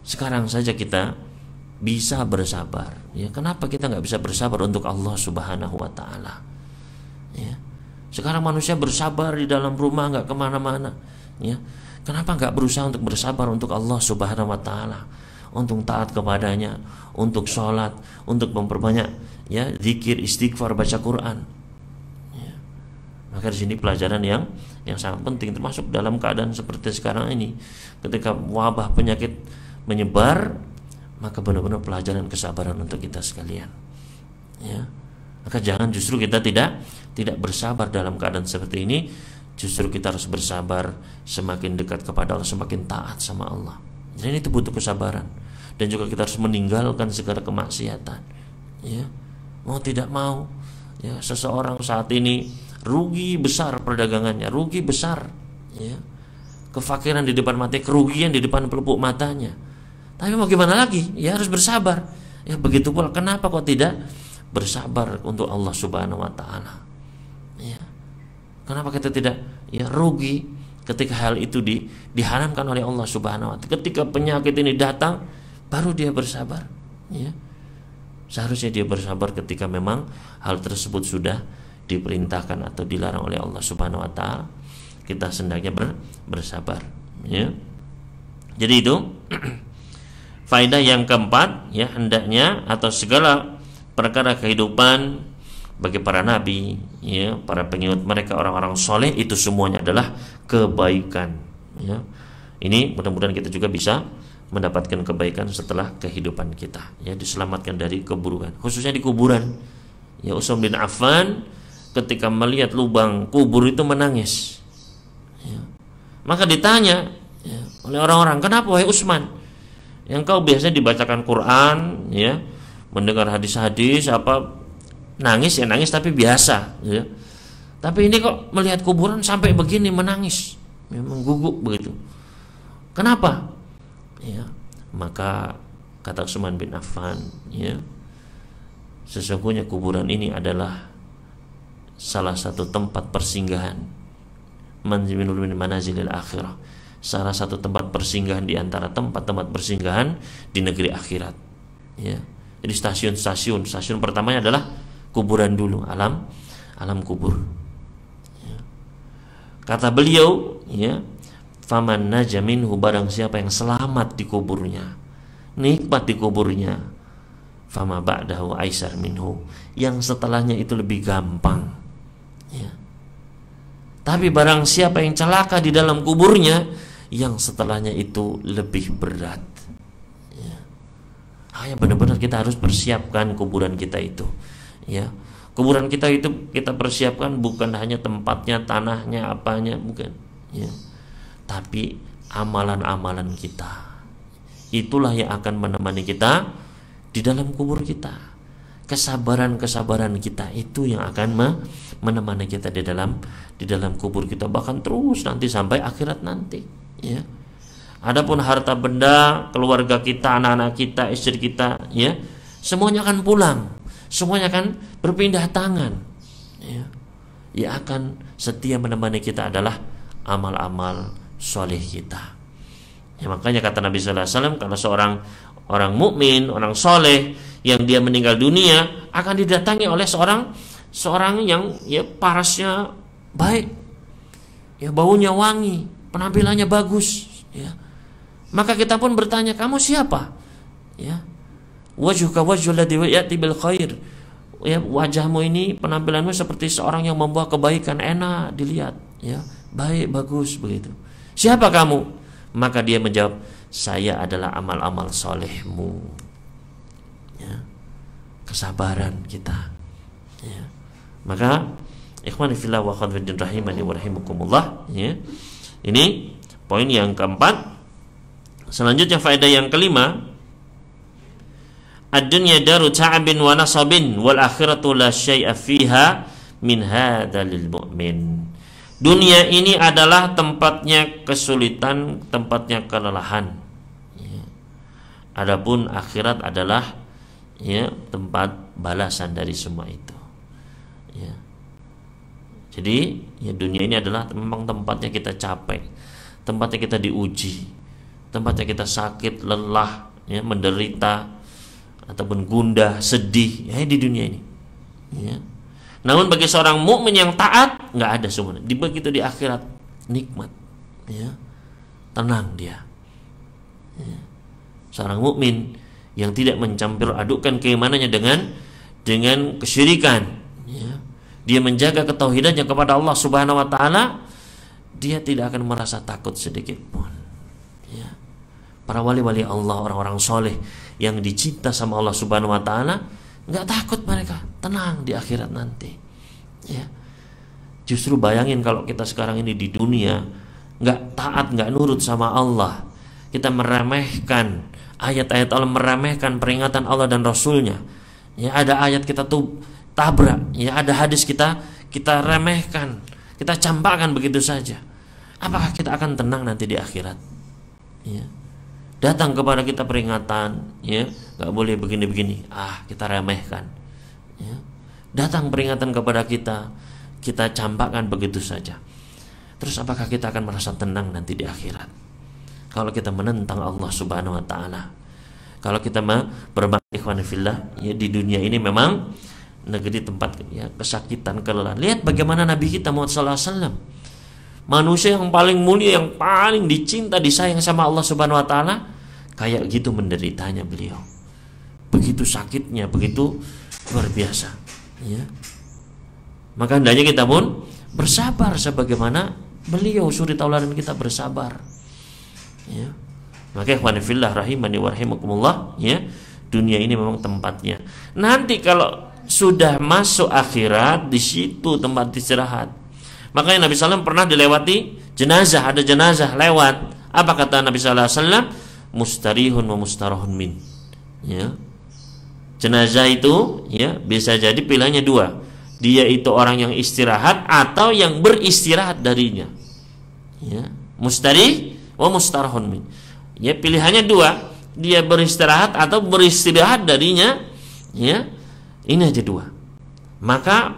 sekarang saja kita bisa bersabar, ya. Kenapa kita nggak bisa bersabar untuk Allah Subhanahu Wa Taala, ya? Sekarang manusia bersabar di dalam rumah, nggak kemana-mana, ya. Kenapa nggak berusaha untuk bersabar untuk Allah Subhanahu Wa Taala, untuk taat kepadanya, untuk sholat, untuk memperbanyak, ya, zikir, istighfar, baca Quran. Maka di sini pelajaran yang sangat penting, termasuk dalam keadaan seperti sekarang ini, ketika wabah penyakit menyebar, maka benar-benar pelajaran kesabaran untuk kita sekalian, ya. Maka jangan justru kita tidak bersabar dalam keadaan seperti ini. Justru kita harus bersabar, semakin dekat kepada Allah, semakin taat sama Allah. Jadi itu butuh kesabaran, dan juga kita harus meninggalkan segala kemaksiatan, ya. Mau tidak mau, ya, seseorang saat ini rugi besar perdagangannya, rugi besar, ya, kefakiran di depan mata, kerugian di depan pelupuk matanya. Tapi mau gimana lagi? Ya harus bersabar. Ya begitu pula, kenapa kok tidak bersabar untuk Allah Subhanahu Wa Taala? Ya, kenapa kita tidak, ya, rugi ketika hal itu diharamkan oleh Allah Subhanahu Wa Taala? Ketika penyakit ini datang, baru dia bersabar. Ya, seharusnya dia bersabar ketika memang hal tersebut sudah diperintahkan atau dilarang oleh Allah Subhanahu Wa Taala. Kita hendaknya bersabar, ya. Jadi itu faedah yang keempat, ya, hendaknya atau segala perkara kehidupan bagi para nabi, ya, para pengikut mereka, orang-orang soleh, itu semuanya adalah kebaikan, ya. Ini mudah-mudahan kita juga bisa mendapatkan kebaikan setelah kehidupan kita, ya, diselamatkan dari keburukan, khususnya di kuburan. Ya, Utsman bin Affan ketika melihat lubang kubur itu menangis, ya. Maka ditanya, ya, oleh orang-orang, kenapa wahai Utsman, yang kau biasanya dibacakan Quran, ya, mendengar hadis-hadis apa, nangis ya nangis tapi biasa, ya. Tapi ini kok melihat kuburan sampai begini menangis, ya, mengguguk begitu. Kenapa? Ya, maka kata Utsman bin Affan, ya, sesungguhnya kuburan ini adalah salah satu tempat persinggahan, manzilun min manazilil akhirah, salah satu tempat persinggahan di antara tempat-tempat persinggahan di negeri akhirat, ya. Jadi stasiun pertamanya adalah kuburan dulu, alam kubur, ya. Kata beliau, ya, faman naja minhu, barang siapa yang selamat di kuburnya, nikmat di kuburnya, fama ba'dahu aisar minhu, yang setelahnya itu lebih gampang, ya. Tapi barang siapa yang celaka di dalam kuburnya, yang setelahnya itu lebih berat, ya. Hanya benar-benar kita harus persiapkan kuburan kita itu, ya. Kuburan kita itu kita persiapkan bukan hanya tempatnya, tanahnya, apanya, bukan, ya. Tapi amalan-amalan kita, itulah yang akan menemani kita di dalam kubur kita. Kesabaran-kesabaran kita itu yang akan menemani kita di dalam kubur kita, bahkan terus nanti sampai akhirat nanti, ya. Adapun harta benda, keluarga kita, anak-anak kita, istri kita, ya, semuanya akan pulang. semuanya akan berpindah tangan. Ya. Yang akan setia menemani kita adalah amal-amal soleh kita. Ya, makanya kata Nabi Sallallahu Alaihi Wasallam, kalau seorang orang mukmin, orang soleh yang dia meninggal dunia akan didatangi oleh seorang yang ya parasnya baik, ya baunya wangi, penampilannya bagus. Ya. Maka kita pun bertanya, kamu siapa? Ya, wajhuka wajhul ladzi ya'ti bil khair. Ya, wajahmu ini, penampilanmu seperti seorang yang membawa kebaikan, enak dilihat, ya, baik, bagus begitu. Siapa kamu? Maka dia menjawab, saya adalah amal-amal solehmu. Ya, kesabaran kita. Ya. Maka ikhwani fillah wa akhwati fiddin rahimani wa rahimakumullah, ya. Ini poin yang keempat. Selanjutnya faedah yang kelima, ad-dunya daru ta'abin wa nasabin wal akhiratu la syai'a fiha min hadzal lil mu'min. Dunia ini adalah tempatnya kesulitan, tempatnya kelelahan. Ya. Adapun akhirat adalah ya tempat balasan dari semua itu. Ya. Jadi ya dunia ini adalah memang tempatnya kita capek, tempatnya kita diuji, tempatnya kita sakit, lelah, ya, menderita ataupun gundah, sedih, ya di dunia ini. Ya. Namun bagi seorang mukmin yang taat nggak ada semua. Begitu di akhirat nikmat, ya, tenang dia. Ya. Seorang mukmin yang tidak mencampur adukan keimanannya dengan kesyirikan, ya. Dia menjaga ketauhidannya kepada Allah Subhanahu Wa Taala, dia tidak akan merasa takut sedikit pun. Ya. Para wali-wali Allah, orang-orang soleh yang dicinta sama Allah Subhanahu Wa Taala, nggak takut mereka, tenang di akhirat nanti. Ya. Justru bayangin kalau kita sekarang ini di dunia nggak taat, nggak nurut sama Allah, kita meremehkan ayat-ayat Allah, meremehkan peringatan Allah dan Rasulnya. Ya, ada ayat kita tuh tabrak, ya, ada hadis kita remehkan, kita campakkan begitu saja. Apakah kita akan tenang nanti di akhirat? Ya. Datang kepada kita peringatan, ya, nggak boleh begini-begini, kita remehkan. Ya. Datang peringatan kepada kita campakkan begitu saja. Terus apakah kita akan merasa tenang nanti di akhirat? Kalau kita menentang Allah Subhanahu Wa Taala, kalau kita berbakti ikhwan fillah, ya, di dunia ini memang negeri tempat, ya, kesakitan, kelelahan. Lihat bagaimana Nabi kita Muhammad Sallallahu Alaihi Wasallam, manusia yang paling mulia, yang paling dicinta, disayang sama Allah Subhanahu Wa Taala, kayak gitu menderitanya beliau, begitu sakitnya, begitu luar biasa. Ya. Maka hendaknya kita pun bersabar sebagaimana beliau, suri tauladan kita bersabar. Ya. Maka ikhwan fillah rahimani wa rahimakumullah, ya, dunia ini memang tempatnya. Nanti kalau sudah masuk akhirat, di situ tempat istirahat. Makanya Nabi SAW pernah dilewati jenazah, ada jenazah lewat. Apa kata Nabi SAW? Mustarihun wa mustarahun min. Ya. Jenazah itu, ya, bisa jadi pilihannya dua. Dia itu orang yang istirahat atau yang beristirahat darinya. Ya. Mustarih wa mustarahun min. Ya, pilihannya dua. Dia beristirahat atau beristirahat darinya. Ya. Ini aja dua. Maka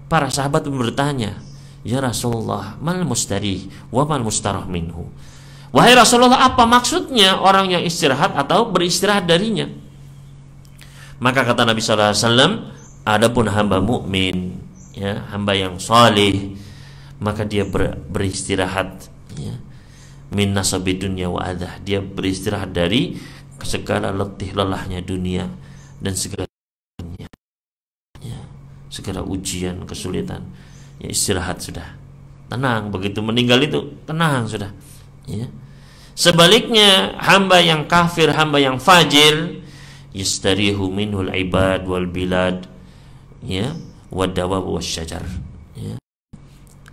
para sahabat bertanya, ya Rasulullah, mal mustarih wa mal mustarah minhu. Wahai Rasulullah, apa maksudnya orang yang istirahat atau beristirahat darinya? Maka kata Nabi sallallahu alaihi wasallam, adapun hamba mukmin, ya, hamba yang saleh, maka dia beristirahat, ya, min nasabi dunya wa adah. Dia beristirahat dari segala letih lelahnya dunia dan segala, ya, segala ujian, kesulitan. Ya, istirahat sudah, tenang. Begitu meninggal itu tenang sudah. Ya. Sebaliknya hamba yang kafir, hamba yang fajir, yastarihu minhul ibad wal bilad, ya, wadawab wasyajar. Ya.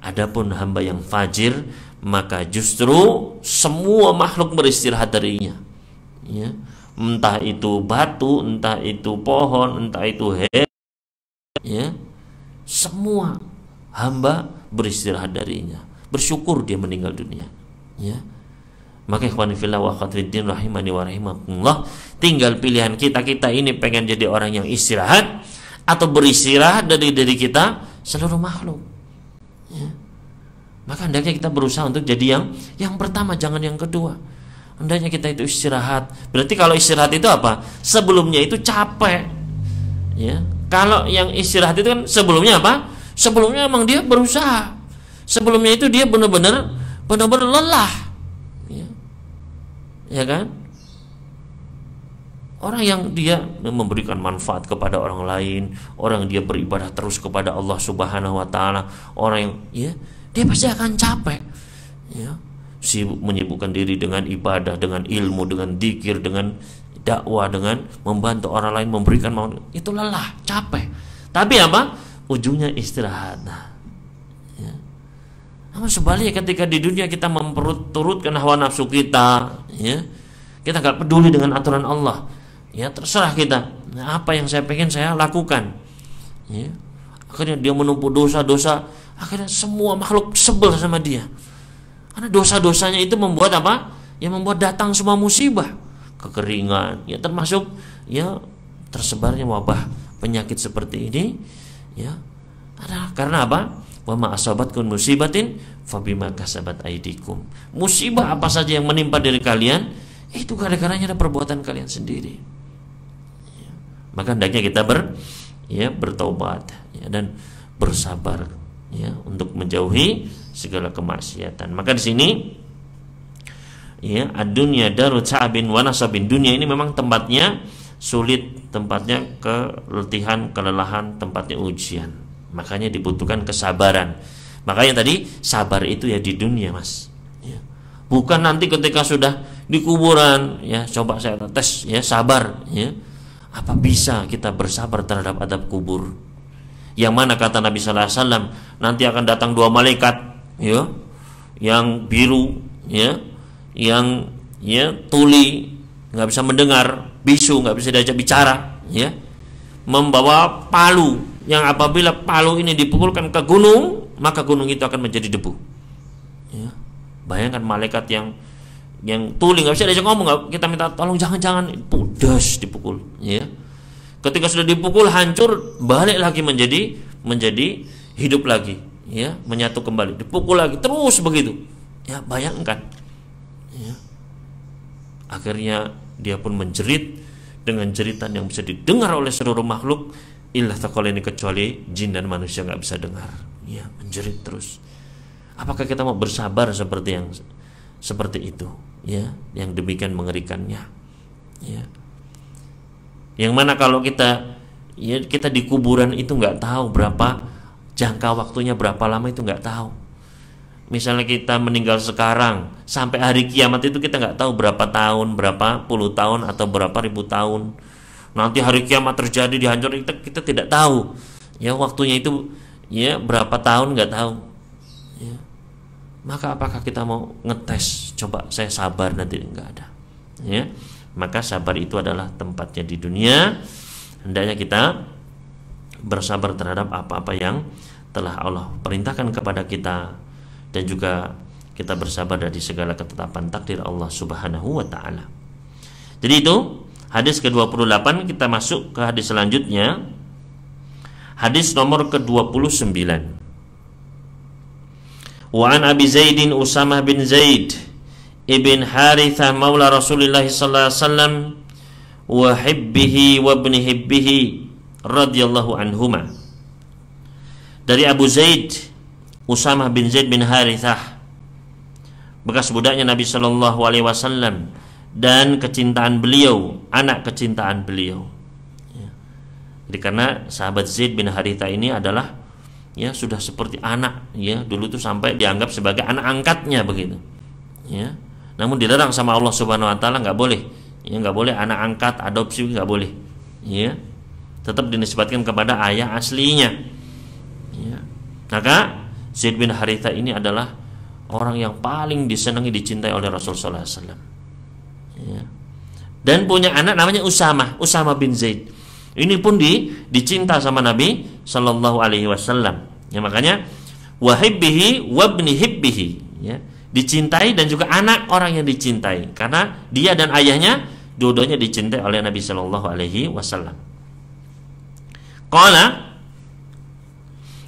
Adapun hamba yang fajir, maka justru semua makhluk beristirahat darinya. Ya. Entah itu batu, entah itu pohon, entah itu ya, semua hamba beristirahat darinya, bersyukur dia meninggal dunia. Ya. Maka ikhwani fillah wa akhwati fiddin rahimani wa rahimakumullah, tinggal pilihan kita ini pengen jadi orang yang istirahat atau beristirahat dari diri kita seluruh makhluk. Ya. Maka hendaknya kita berusaha untuk jadi yang pertama, jangan yang kedua. Hendaknya kita itu istirahat. Berarti kalau istirahat itu apa? Sebelumnya itu capek. Ya. Kalau yang istirahat itu kan sebelumnya apa? Sebelumnya emang dia berusaha. Sebelumnya itu dia benar-benar lelah. Ya. Ya kan? Orang yang dia memberikan manfaat kepada orang lain, orang yang dia beribadah terus kepada Allah Subhanahu wa taala, orang yang ya, dia pasti akan capek. Ya, sibuk menyibukkan diri dengan ibadah, dengan ilmu, dengan dzikir, dengan dakwah, dengan membantu orang lain, memberikan manfaat. Itu lelah, capek. Tapi apa? Ujungnya istirahat. Nah, ya. Namun sebaliknya ketika di dunia kita memperturutkan hawa nafsu kita, ya, kita nggak peduli dengan aturan Allah. Ya, terserah kita. Nah, apa yang saya pengen saya lakukan. Ya. Akhirnya dia menumpuk dosa-dosa. Akhirnya semua makhluk sebel sama dia. Karena dosa-dosanya itu membuat apa? Ya, membuat datang semua musibah, kekeringan. Ya, termasuk ya tersebarnya wabah penyakit seperti ini. Ya, adalah karena apa? Wa ma asabatkum musibatin fabima kasabat aydikum. Musibah apa saja yang menimpa diri kalian itu gara-garanya ada perbuatan kalian sendiri. Maka hendaknya kita bertaubat ya, dan bersabar ya, untuk menjauhi segala kemaksiatan. Maka di sini ya, ad-dunya daru ta'abin wa nasabin. Dunia ini memang tempatnya sulit, tempatnya keletihan, kelelahan, tempatnya ujian. Makanya dibutuhkan kesabaran. Makanya tadi sabar itu ya di dunia, Mas. Ya. Bukan nanti ketika sudah di kuburan ya, coba saya tes ya, sabar ya. Apa bisa kita bersabar terhadap adab kubur? Yang mana kata Nabi sallallahu alaihi wasallam, nanti akan datang dua malaikat ya, yang biru ya, yang ya tuli, nggak bisa mendengar, bisu, nggak bisa diajak bicara ya, membawa palu yang apabila palu ini dipukulkan ke gunung, maka gunung itu akan menjadi debu ya. Bayangkan malaikat yang tuli, nggak bisa diajak ngomong, kita minta tolong jangan pudas dipukul ya. Ketika sudah dipukul hancur, balik lagi menjadi hidup lagi ya, menyatu kembali, dipukul lagi terus begitu ya. Bayangkan ya. Akhirnya dia pun menjerit dengan jeritan yang bisa didengar oleh seluruh makhluk, illa taqalani, kecuali jin dan manusia nggak bisa dengar ya, menjerit terus. Apakah kita mau bersabar seperti itu ya, yang demikian mengerikannya ya. Yang mana kalau kita di kuburan itu nggak tahu berapa jangka waktunya, berapa lama itu nggak tahu. Misalnya kita meninggal sekarang, sampai hari kiamat itu kita nggak tahu berapa tahun, berapa puluh tahun atau berapa ribu tahun. Nanti hari kiamat terjadi, dihancur, kita tidak tahu ya, waktunya itu ya berapa tahun nggak tahu ya. Maka apakah kita mau ngetes, coba saya sabar, nanti nggak ada ya. Maka sabar itu adalah tempatnya di dunia. Hendaknya kita bersabar terhadap apa-apa yang telah Allah perintahkan kepada kita, dan juga kita bersabar dari segala ketetapan takdir Allah Subhanahu wa taala. Jadi itu hadis ke-28. Kita masuk ke hadis selanjutnya. Hadis nomor ke-29. Wa an Abi Zaidin Usamah bin Zaid ibn Harithah maula Rasulullah sallallahu alaihi wasallam wa hibbihi wa ibn hibbihi radhiyallahu anhuma. Dari Abu Zaid Usamah bin Zaid bin Harithah, bekas budaknya Nabi sallallahu alaihi wasallam, dan kecintaan beliau, anak kecintaan beliau ya. Jadi karena sahabat Zaid bin Harithah ini adalah ya sudah seperti anak ya, dulu tuh sampai dianggap sebagai anak angkatnya begitu ya. Namun dilarang sama Allah Subhanahu wa taala, nggak boleh ya, nggak boleh anak angkat, adopsi, nggak boleh ya, tetap dinisbatkan kepada ayah aslinya ya. Maka Zaid bin Harithah ini adalah orang yang paling disenangi, dicintai oleh Rasul sallallahu alaihi wasallam ya. Dan punya anak namanya Usamah bin Zaid. Ini pun dicinta sama Nabi sallallahu alaihi wasallam ya. Makanya wahibbihi wabni hibbihi ya, dicintai dan juga anak orang yang dicintai, karena dia dan ayahnya dua-duanya dicintai oleh Nabi sallallahu alaihi wasallam. Qala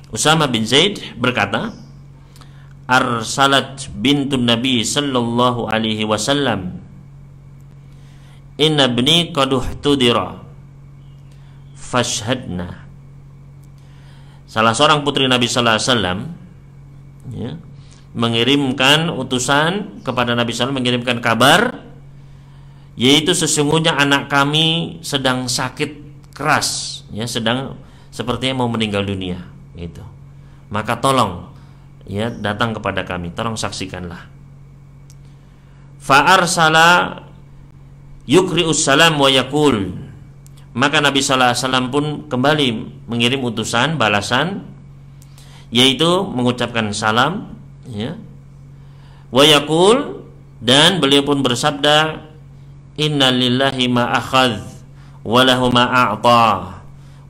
Usama bin Zaid berkata, arsalat bintun Nabi sallallahu alaihi wasallam, inna ibni qad uhtudira fashhadna. Salah seorang putri Nabi sallallahu alaihi wasallam ya, mengirimkan utusan kepada Nabi sallallahu, mengirimkan kabar, yaitu sesungguhnya anak kami sedang sakit keras, ya, sedang sepertinya mau meninggal dunia, gitu. Maka tolong, ya, datang kepada kami, tolong saksikanlah. Fa arsala yukri'us salam wa yaqul. Maka Nabi sallallahu alaihi wasallam pun kembali mengirim utusan balasan, yaitu mengucapkan salam, ya. Wa yaqul, dan beliau pun bersabda, inna lillahi ma akhadh wa lahu ma a'ta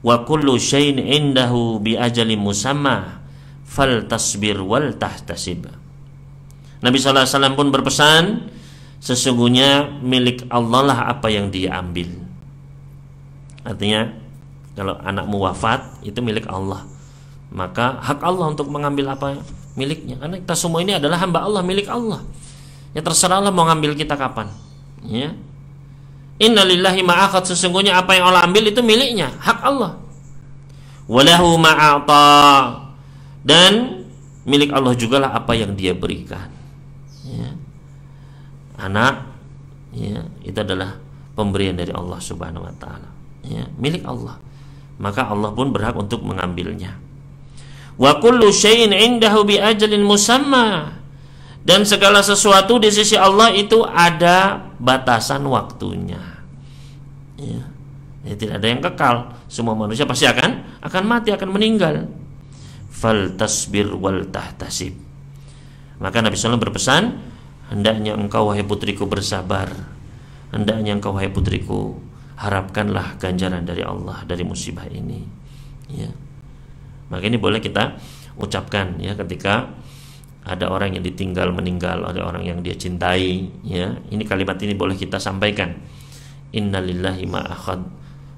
wa kullu syai'in indahu bi ajalin musamma fal tasbir wal tahtasib. Nabi sallallahu alaihi wasallam pun berpesan, sesungguhnya milik Allah lah apa yang dia ambil. Artinya kalau anakmu wafat itu milik Allah, maka hak Allah untuk mengambil apa miliknya, karena kita semua ini adalah hamba Allah, milik Allah. Ya terserah Allah mau ngambil kita kapan, ya. Innalillahi ma akhadh, sesungguhnya apa yang Allah ambil itu miliknya, hak Allah. Walahu ma a'ta, dan milik Allah jugalah apa yang dia berikan, ya. Anak, ya, itu adalah pemberian dari Allah Subhanahu wa taala, ya, milik Allah. Maka Allah pun berhak untuk mengambilnya. Wa kullu syai'in indahu bi ajalin musamma, dan segala sesuatu di sisi Allah itu ada batasan waktunya, ya. Ya, tidak ada yang kekal. Semua manusia pasti akan mati, akan meninggal. Fal tasbir wal tahtasib. Maka Nabi SAW berpesan, hendaknya engkau wahai putriku bersabar, hendaknya engkau wahai putriku harapkanlah ganjaran dari Allah dari musibah ini, ya. Maka ini boleh kita ucapkan, ya, ketika ada orang yang ditinggal meninggal, ada orang yang dia cintai, ya. Ini kalimat ini boleh kita sampaikan. Innalillahi ma akhad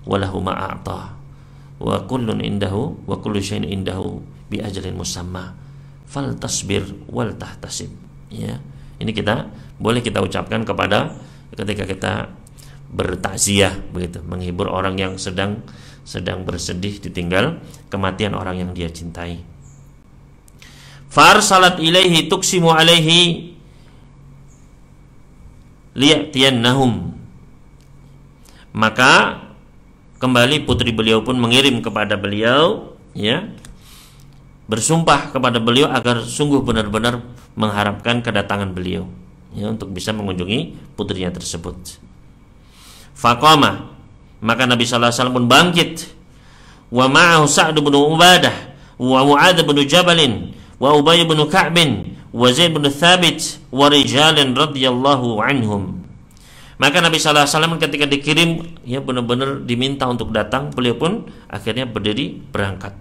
wa lahu ma a'ta wa kullun indahu wa kullu syai'in indahu bi ajalin musamma fal tasbir wal tahtasib, ya. Ini boleh kita ucapkan kepada ketika kita bertakziah, begitu, menghibur orang yang sedang bersedih ditinggal kematian orang yang dia cintai. Farsalat ilaihi tuksimu alaihi liyatiyannahum. Maka kembali putri beliau pun mengirim kepada beliau, ya, bersumpah kepada beliau agar sungguh benar-benar mengharapkan kedatangan beliau, ya, untuk bisa mengunjungi putrinya tersebut. Faqama, maka Nabi sallallahu alaihi wasallam pun bangkit, wa ma'ahu Sa'd bin Ubadah wa Mu'adz bin Jabal wa Ubay bin Ka'b wa Zaid bin Thabit wa rijalan radhiyallahu anhum. Maka Nabi sallallahu alaihi wasallam ketika dikirim, ya, benar-benar diminta untuk datang, beliau pun akhirnya berdiri berangkat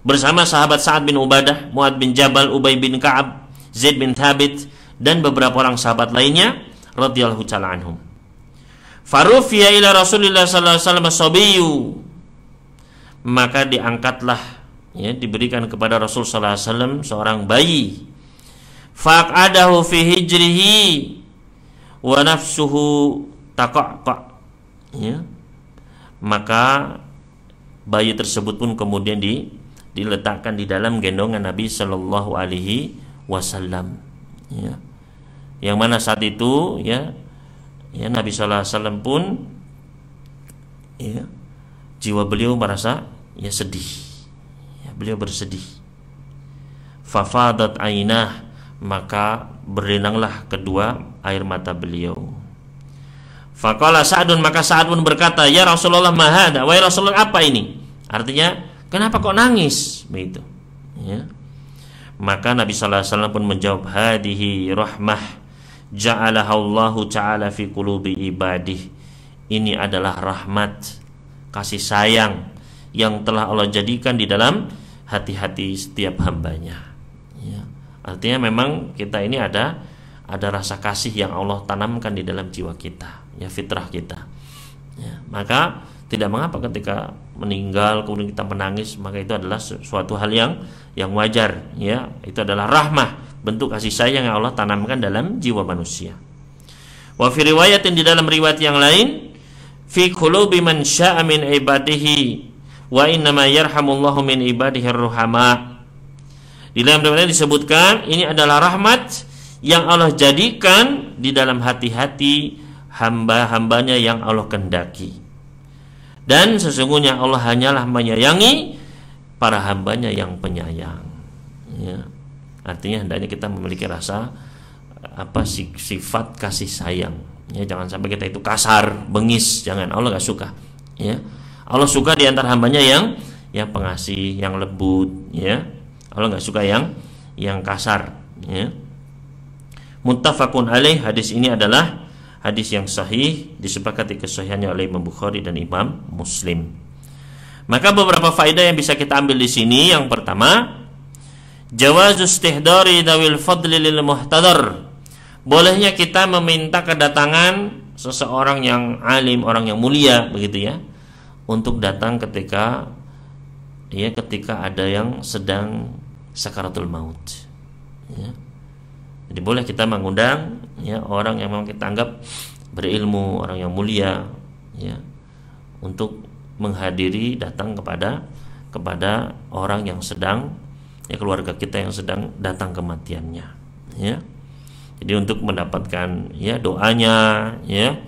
bersama sahabat Sa'ad bin Ubadah, Mu'adz bin Jabal, Ubay bin Ka'ab, Zaid bin Thabit, dan beberapa orang sahabat lainnya radhiyallahu ta'ala anhum. Farufiya ila Rasulillah sallallahu alaihi wasallam sabiyyu, maka diangkatlah, ya, diberikan kepada Rasul sallallahu alaihi wasallam seorang bayi. Faqadahu fi hijrihi wa nafsuhu taqaqa, ya. Maka bayi tersebut pun kemudian diletakkan di dalam gendongan Nabi sallallahu alaihi wasallam, ya. Yang mana saat itu, ya, Nabi sallallahu alaihi wasallam pun, ya, jiwa beliau merasa, ya, sedih, ya, beliau bersedih. Fafadat ainah, maka berlinanglah kedua air mata beliau. Faqala Sa'dun, maka Sa'ad pun berkata, ya Rasulullah, ma hada, wahai Rasulullah, apa ini? Artinya, kenapa kok nangis? Begitu, ya. Maka Nabi sallallahu alaihi wasallam pun menjawab, hadihi rahmah ja'alaha Allahu ta'ala fi qulubi ibadih. Ini adalah rahmat, kasih sayang yang telah Allah jadikan di dalam hati-hati setiap hambanya, ya. Artinya memang kita ini ada rasa kasih yang Allah tanamkan di dalam jiwa kita, ya, fitrah kita, ya. Maka tidak mengapa ketika meninggal kemudian kita menangis, maka itu adalah suatu hal yang wajar, ya. Itu adalah rahmah, bentuk kasih sayang yang Allah tanamkan dalam jiwa manusia. Wa fi riwayatin, di dalam riwayat yang lain, fi qulubi man syaa min ibadihi wa innama yarhamullahu min ibadihi ar-ruhama. Di dalam riwayat disebutkan ini adalah rahmat yang Allah jadikan di dalam hati-hati hamba-hambanya yang Allah kehendaki. Dan sesungguhnya Allah hanyalah menyayangi para hambanya yang penyayang, ya. Artinya hendaknya kita memiliki rasa sifat kasih sayang, ya. Jangan sampai kita itu kasar, bengis, jangan. Allah nggak suka, ya. Allah suka di antara hambanya yang pengasih, yang lembut, ya. Allah nggak suka yang kasar, ya. Muttafaqun alaih, hadis ini adalah hadis yang sahih, disepakati kesahihannya oleh Imam Bukhari dan Imam Muslim. Maka beberapa faedah yang bisa kita ambil di sini. Yang pertama, jawazu istihdari dawil fadli lil muhtadar. Bolehnya kita meminta kedatangan seseorang yang alim, orang yang mulia, begitu ya, untuk datang ketika ada yang sedang sakaratul maut, ya. Jadi boleh kita mengundang, ya, orang yang memang kita anggap berilmu, orang yang mulia, ya, untuk menghadiri, datang kepada orang yang sedang, ya, keluarga kita yang sedang datang kematiannya, ya. Jadi untuk mendapatkan, ya, doanya, ya,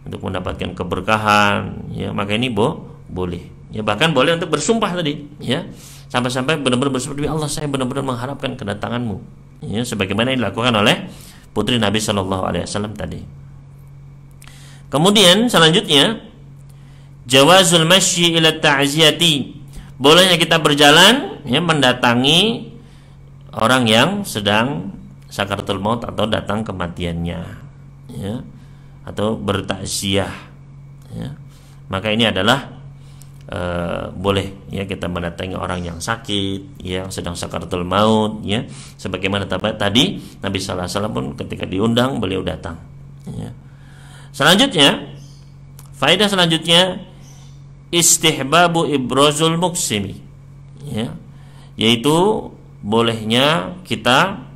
untuk mendapatkan keberkahan, ya, maka ini boleh, ya. Bahkan boleh untuk bersumpah tadi, ya, sampai-sampai benar-benar bersumpah, demi Allah saya benar-benar mengharapkan kedatanganmu, ya, sebagaimana yang dilakukan oleh putri Nabi Shallallahu Alaihi Wasallam tadi. Kemudian selanjutnya, jawazul masyi ila ta'ziyati, bolehnya kita berjalan, ya, mendatangi orang yang sedang sakaratul maut atau datang kematiannya, ya, atau bertakziah, ya. Maka ini adalah boleh, ya, kita mendatangi orang yang sakit, yang sedang sakaratul maut, ya, sebagaimana tadi Nabi Sallallahu Alaihi Wasallam pun ketika diundang beliau datang, ya. Selanjutnya, faedah selanjutnya, istihbabu ibrazul muqsimi, ya, yaitu bolehnya kita,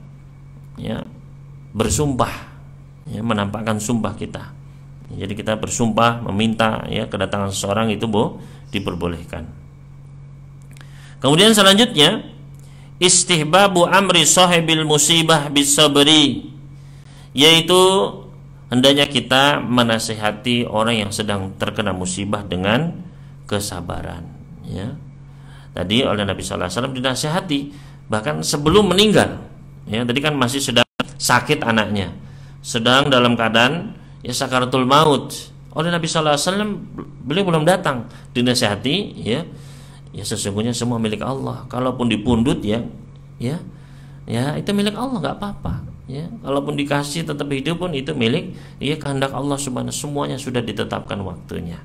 ya, bersumpah, ya, menampakkan sumpah kita. Jadi kita bersumpah meminta, ya, kedatangan seseorang itu diperbolehkan. Kemudian selanjutnya, istihbabu amri sahibil musibah bisabri, yaitu hendaknya kita menasihati orang yang sedang terkena musibah dengan kesabaran, ya. Tadi oleh Nabi Sallallahu Alaihi Wasallam dinasihati bahkan sebelum meninggal, ya. Tadi kan masih sedang sakit anaknya, sedang dalam keadaan, ya, sakaratul maut. Oleh Nabi Sallallahu Alaihi Wasallam beliau belum datang, dinasihati, ya, sesungguhnya semua milik Allah. Kalaupun dipundut, ya itu milik Allah, nggak apa-apa, ya. Kalaupun dikasih tetap hidup pun itu milik, ya, kehendak Allah Subhanahu, semuanya sudah ditetapkan waktunya,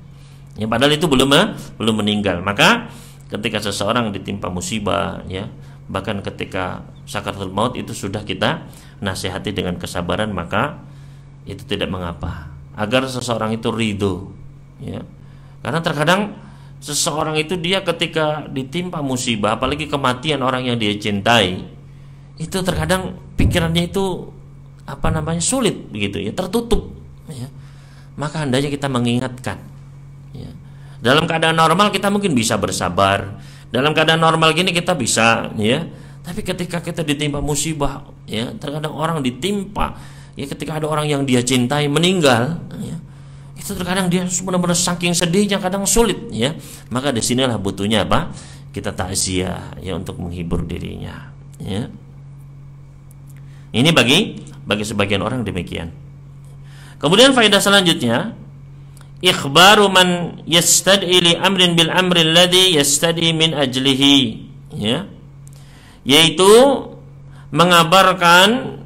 ya. Padahal itu belum meninggal. Maka ketika seseorang ditimpa musibah, ya, bahkan ketika sakaratul maut, itu sudah kita nasihati dengan kesabaran, maka itu tidak mengapa, agar seseorang itu ridho, ya. Karena terkadang seseorang itu dia ketika ditimpa musibah, apalagi kematian orang yang dia cintai, itu terkadang pikirannya itu sulit begitu, ya, tertutup, ya. Maka hendaknya kita mengingatkan, ya. Dalam keadaan normal kita mungkin bisa bersabar, dalam keadaan normal gini kita bisa, ya. Tapi ketika kita ditimpa musibah, ya, terkadang orang ditimpa, ya, ketika ada orang yang dia cintai meninggal, ya, itu terkadang dia benar-benar saking sedihnya, kadang sulit, ya. Maka disinilah butuhnya apa? Kita takziah, ya, untuk menghibur dirinya, ya. Ini bagi sebagian orang demikian. Kemudian faedah selanjutnya, ikhbaru man yastad'i li amrin bil amri alladhi yastad'i min ajlihi, ya, yaitu mengabarkan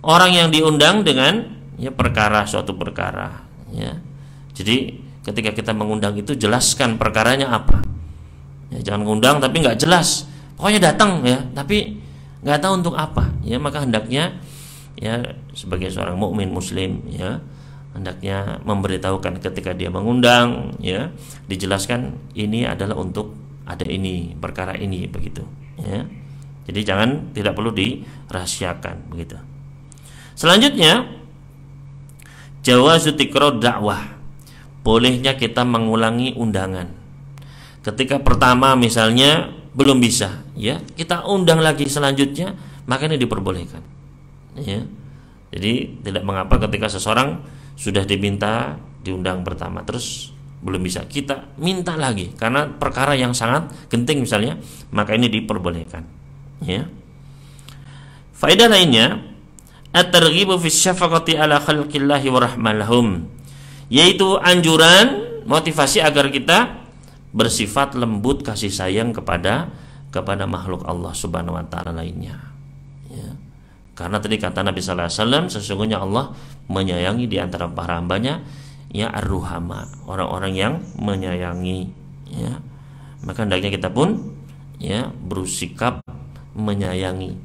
orang yang diundang dengan, ya, suatu perkara, ya. Jadi ketika kita mengundang itu jelaskan perkaranya apa, ya, jangan ngundang tapi nggak jelas, pokoknya datang, ya, tapi nggak tahu untuk apa, ya. Maka hendaknya, ya, sebagai seorang mukmin muslim, ya, hendaknya memberitahukan ketika dia mengundang, ya, dijelaskan ini adalah untuk ada ini, perkara ini, begitu, ya. Jadi tidak perlu dirahasiakan, begitu. Selanjutnya, jawazu tikrar dakwah. Bolehnya kita mengulangi undangan. Ketika pertama misalnya belum bisa, ya, kita undang lagi selanjutnya, maka ini diperbolehkan, ya. Jadi tidak mengapa ketika seseorang sudah diminta diundang pertama terus belum bisa, kita minta lagi karena perkara yang sangat genting misalnya, maka ini diperbolehkan, ya. Faedah lainnya, at-targhibu fi syafaqati ala khalqillahi wa rahmalahum, yaitu anjuran, motivasi agar kita bersifat lembut kasih sayang kepada makhluk Allah Subhanahu wa taala lainnya, ya. Karena tadi kata Nabi sallallahu alaihi wasallam, sesungguhnya Allah menyayangi di antara para hambanya, ya, ar-ruhama, orang-orang yang menyayangi, ya. Maka hendaknya kita pun, ya, bersikap menyayangi.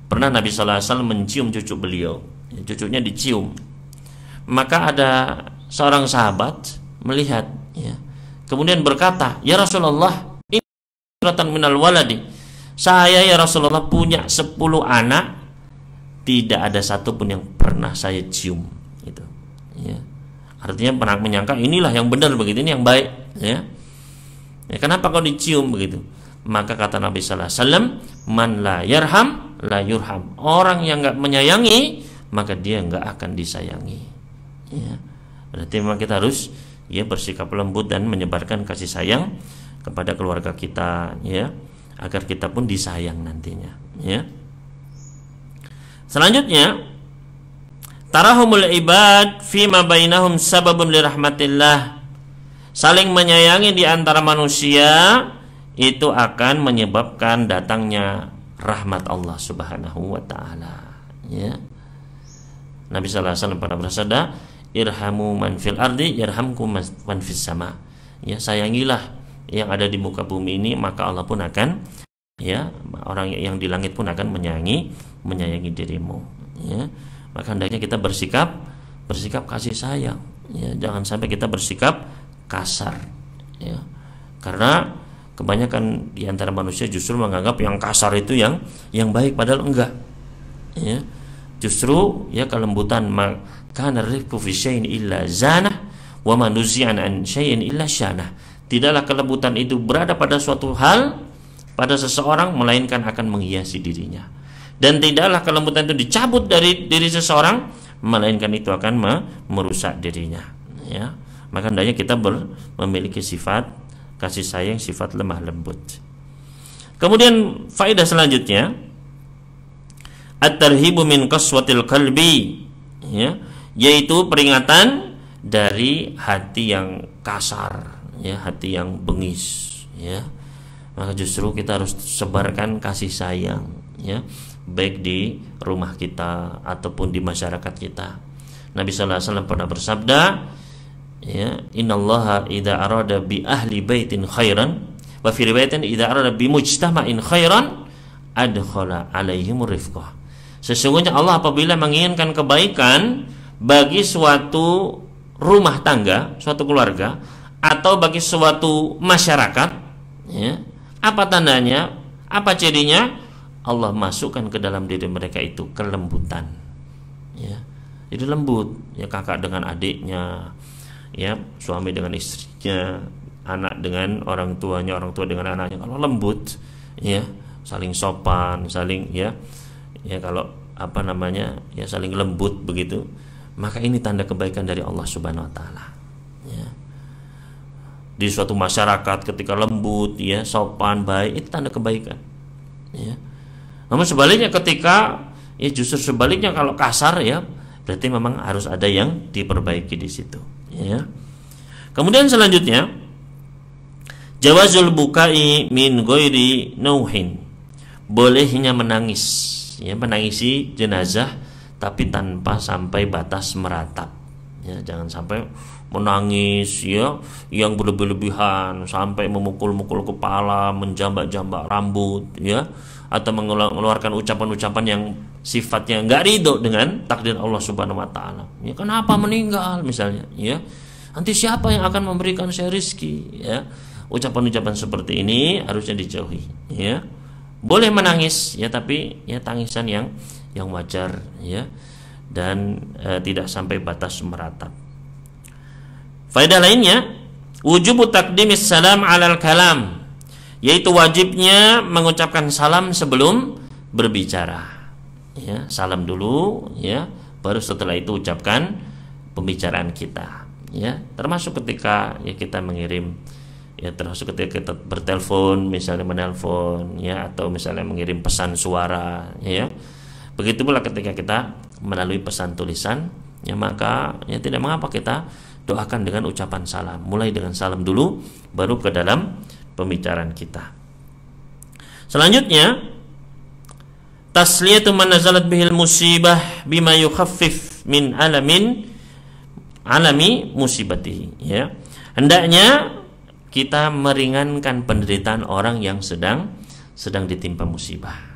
Pernah Nabi sallallahu alaihi wasallam mencium cucu beliau, ya, cucunya dicium. Maka ada seorang sahabat melihat, ya, kemudian berkata, "Ya Rasulullah, ini suratan minal waladi. Saya, ya Rasulullah, punya 10 anak, tidak ada satupun yang pernah saya cium." Gitu, ya. Artinya pernah menyangka inilah yang benar, begitu, ini yang baik, ya. Ya, kenapa kau dicium, begitu? Maka kata Nabi sallallahu alaihi wasallam, "Man la yarham la yurham." Orang yang enggak menyayangi, maka dia enggak akan disayangi, ya. Berarti memang kita harus, ya, bersikap lembut dan menyebarkan kasih sayang kepada keluarga kita, ya, agar kita pun disayang nantinya, ya. Selanjutnya, tarahumul ibad fima bainahum sababun lirahmatillah. Saling menyayangi di antara manusia itu akan menyebabkan datangnya rahmat Allah Subhanahu wa taala, ya. Nabi sallallahu alaihi wasallam pernah bersabda, "Irhamu man fil ardi yarhamkum man fis sama." Ya, sayangilah yang ada di muka bumi ini, maka Allah pun akan, ya, orang yang di langit pun akan menyayangi dirimu, ya. Maka hendaknya kita bersikap kasih sayang, ya, jangan sampai kita bersikap kasar, ya. Karena kebanyakan di antara manusia justru menganggap yang kasar itu yang baik, padahal enggak, ya. Justru, ya, kelembutan, kana rifqu fi syai'in illa zanah wa man nuzi'an an syai'in illa syanah. Tidaklah kelembutan itu berada pada suatu hal, pada seseorang, melainkan akan menghiasi dirinya. Dan tidaklah kelembutan itu dicabut dari diri seseorang, melainkan itu akan merusak dirinya, ya. Maka hendaknya kita memiliki sifat kasih sayang, sifat lemah lembut. Kemudian faedah selanjutnya, at-tarhibu min qaswatil qalbi, ya, yaitu peringatan dari hati yang kasar, ya, hati yang bengis, ya. Maka justru kita harus sebarkan kasih sayang, ya, baik di rumah kita ataupun di masyarakat kita. Nabi sallallahu alaihi wasallam pernah bersabda, ya, innallaha idza arada bi ahli baitin khairan wa fi riwayatin idza arada bi mujtama'in khairan adkhala alaihim rifqah. Sesungguhnya Allah apabila menginginkan kebaikan bagi suatu rumah tangga, suatu keluarga, atau bagi suatu masyarakat, ya, apa tandanya? Apa cirinya? Allah masukkan ke dalam diri mereka itu kelembutan, ya. Jadi lembut, ya, kakak dengan adiknya, ya, suami dengan istrinya, anak dengan orang tuanya, orang tua dengan anaknya. Kalau lembut, ya, saling sopan, saling, ya, kalau apa namanya, ya, saling lembut begitu, maka ini tanda kebaikan dari Allah Subhanahu wa taala, ya. Di suatu masyarakat ketika lembut, ya, sopan, baik, itu tanda kebaikan, ya. Namun sebaliknya ketika, ya, justru sebaliknya kalau kasar, ya, berarti memang harus ada yang diperbaiki di situ, ya. Kemudian selanjutnya, jawazul bukai min ghairi nauhin. Bolehnya menangis, ya, menangisi jenazah tapi tanpa sampai batas meratap, Ya, jangan sampai menangis ya yang berlebih-lebihan sampai memukul-mukul kepala, menjambak-jambak rambut ya, atau mengeluarkan ucapan-ucapan yang sifatnya nggak ridho dengan takdir Allah Subhanahu wa taala. Ya, kenapa meninggal misalnya ya? Nanti siapa yang akan memberikan saya rezeki ya? Ucapan-ucapan seperti ini harusnya dijauhi ya. Boleh menangis ya, tapi ya tangisan yang wajar ya, dan tidak sampai batas meratap. Faedah lainnya, wujub taqdimis salam alal kalam, yaitu wajibnya mengucapkan salam sebelum berbicara. Ya, salam dulu ya, baru setelah itu ucapkan pembicaraan kita. Ya, termasuk ketika ya kita mengirim, ya termasuk ketika kita bertelepon, misalnya menelpon ya, atau misalnya mengirim pesan suara ya. Begitu pula ketika kita melalui pesan tulisan ya, maka ya tidak mengapa kita doakan dengan ucapan salam. Mulai dengan salam dulu, baru ke dalam pembicaraan kita. Selanjutnya, tasliyatu man nazalat bihil musibah bima yukhaffif min alami musibatihi ya. Hendaknya kita meringankan penderitaan orang yang sedang ditimpa musibah.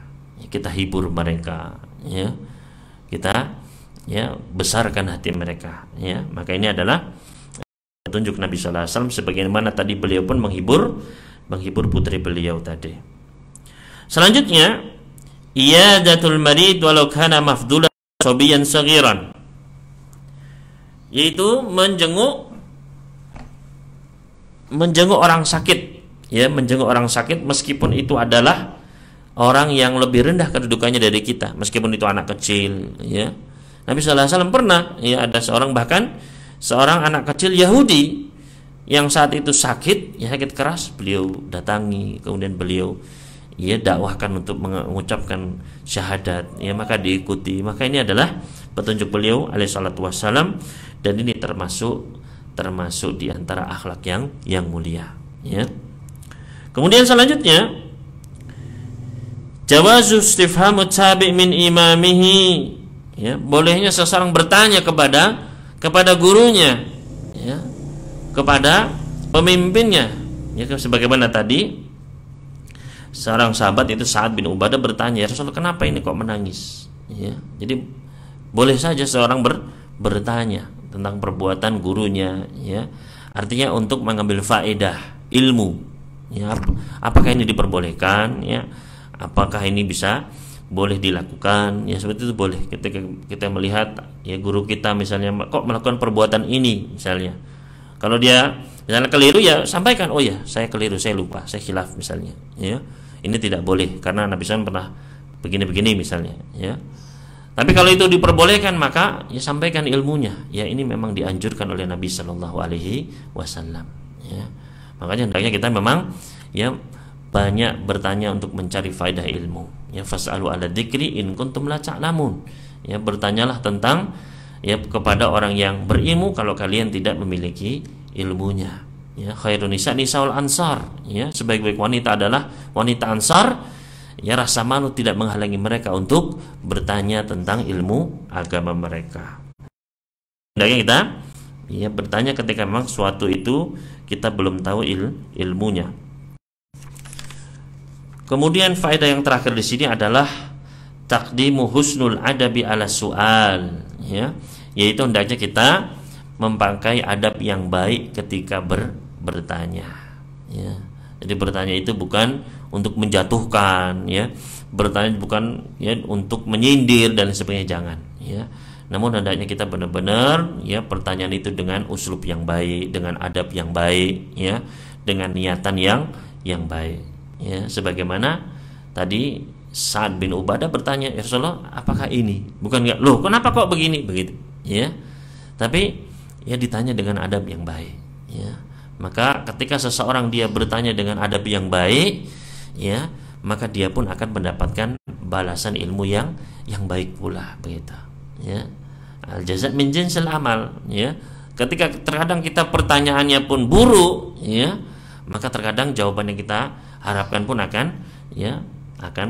Kita hibur mereka ya, kita ya besarkan hati mereka ya. Maka ini adalah petunjuk Nabi sallallahu alaihi wasallam, sebagaimana tadi beliau pun menghibur putri beliau tadi. Selanjutnya, iyadatul marid walau kana mafdulan sabiyan saghiran, yaitu menjenguk orang sakit ya, menjenguk orang sakit meskipun itu adalah orang yang lebih rendah kedudukannya dari kita, meskipun itu anak kecil ya. Nabi sallallahu alaihi wasallam pernah ya, ada seorang anak kecil Yahudi yang saat itu sakit ya, sakit keras, beliau datangi, kemudian beliau ya dakwahkan untuk mengucapkan syahadat ya, maka diikuti. Maka ini adalah petunjuk beliau alaihi salatu wassalam, dan ini termasuk di antara akhlak yang mulia ya. Kemudian selanjutnya, jawazu istifhamu tabi' min imamihi ya, bolehnya seseorang bertanya kepada gurunya ya, kepada pemimpinnya ya, sebagaimana tadi seorang sahabat itu Sa'ad bin Ubadah bertanya, ya Rasulullah, kenapa ini kok menangis ya. Jadi boleh saja seorang bertanya tentang perbuatan gurunya ya, artinya untuk mengambil faedah ilmu ya, apakah ini diperbolehkan ya, apakah ini boleh dilakukan ya, seperti itu boleh. Ketika kita melihat ya guru kita misalnya kok melakukan perbuatan ini misalnya, kalau dia misalnya keliru ya sampaikan, oh ya saya keliru, saya lupa, saya khilaf misalnya ya, ini tidak boleh karena Nabi SAW pernah begini-begini misalnya ya. Tapi kalau itu diperbolehkan, maka ya sampaikan ilmunya ya, ini memang dianjurkan oleh Nabi Shallallahu Alaihi Wasallam ya. Makanya hendaknya kita memang ya banyak bertanya untuk mencari faedah ilmu ya, fas'alu ala dzikri in kuntum la ta'lamun ya, bertanyalah tentang ya kepada orang yang berilmu kalau kalian tidak memiliki ilmunya ya. Khairun nisa nisaul ansar ya, sebaik-baik wanita adalah wanita ansar ya. Rasa malu tidak menghalangi mereka untuk bertanya tentang ilmu agama mereka. Hendaknya kita ya bertanya ketika memang suatu itu kita belum tahu ilmunya. Kemudian faedah yang terakhir di sini adalah taqdimu husnul adabi ala su'al ya, yaitu hendaknya kita memakai adab yang baik ketika bertanya ya. Jadi bertanya itu bukan untuk menjatuhkan ya, bertanya bukan ya untuk menyindir dan sebagainya, jangan ya. Namun hendaknya kita benar-benar ya pertanyaan itu dengan uslub yang baik, dengan adab yang baik ya, dengan niatan yang baik ya, sebagaimana tadi Sa'ad bin Ubadah bertanya, ya Rasulullah, apakah ini? Bukan enggak, loh kenapa kok begini begitu ya. Tapi ya ditanya dengan adab yang baik ya. Maka ketika seseorang dia bertanya dengan adab yang baik ya, maka dia pun akan mendapatkan balasan ilmu yang baik pula begitu ya. Al jazaa min jinsil amal ya. Ketika terkadang kita pertanyaannya pun buruk ya, maka terkadang jawaban yang kita harapkan pun akan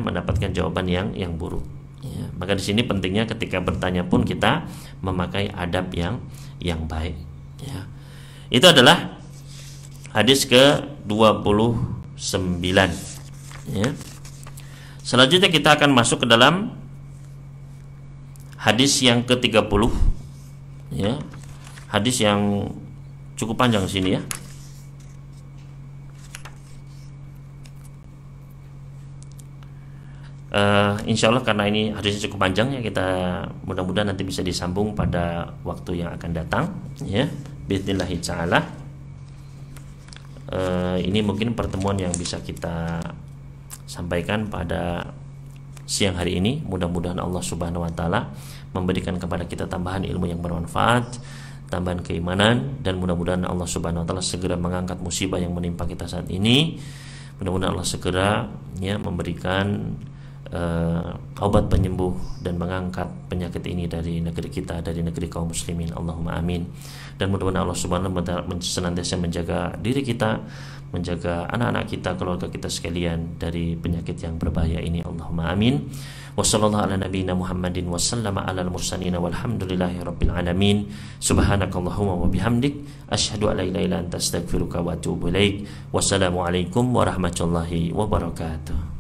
mendapatkan jawaban yang buruk Ya, maka di sini pentingnya ketika bertanya pun kita memakai adab yang baik. Ya. Itu adalah hadis ke-29. Ya. Selanjutnya kita akan masuk ke dalam hadis yang ke-30. Ya. Hadis yang cukup panjang di sini ya. Insya Allah karena ini hadisnya cukup panjang ya, kita mudah-mudahan nanti bisa disambung pada waktu yang akan datang ya, bismillahi ta'ala. Ini mungkin pertemuan yang bisa kita sampaikan pada siang hari ini. Mudah-mudahan Allah Subhanahu wa taala memberikan kepada kita tambahan ilmu yang bermanfaat, tambahan keimanan, dan mudah-mudahan Allah Subhanahu wa taala segera mengangkat musibah yang menimpa kita saat ini. Mudah-mudahan Allah segera ya memberikan obat penyembuh dan mengangkat penyakit ini dari negeri kita, dari negeri kaum muslimin. Allahumma amin. Dan mudah-mudahan Allah Subhanahu wa taala senantiasa menjaga diri kita, menjaga anak-anak kita, keluarga kita sekalian dari penyakit yang berbahaya ini. Allahumma amin. Wassallallahu ala nabiyyina Muhammadin wasallama ala al-mursalin walhamdulillahi rabbil alamin. Subhanakallahumma wa bihamdik asyhadu an la ilaha illa anta astaghfiruka wa atubu ilaik. Wassalamu alaikum warahmatullahi wabarakatuh.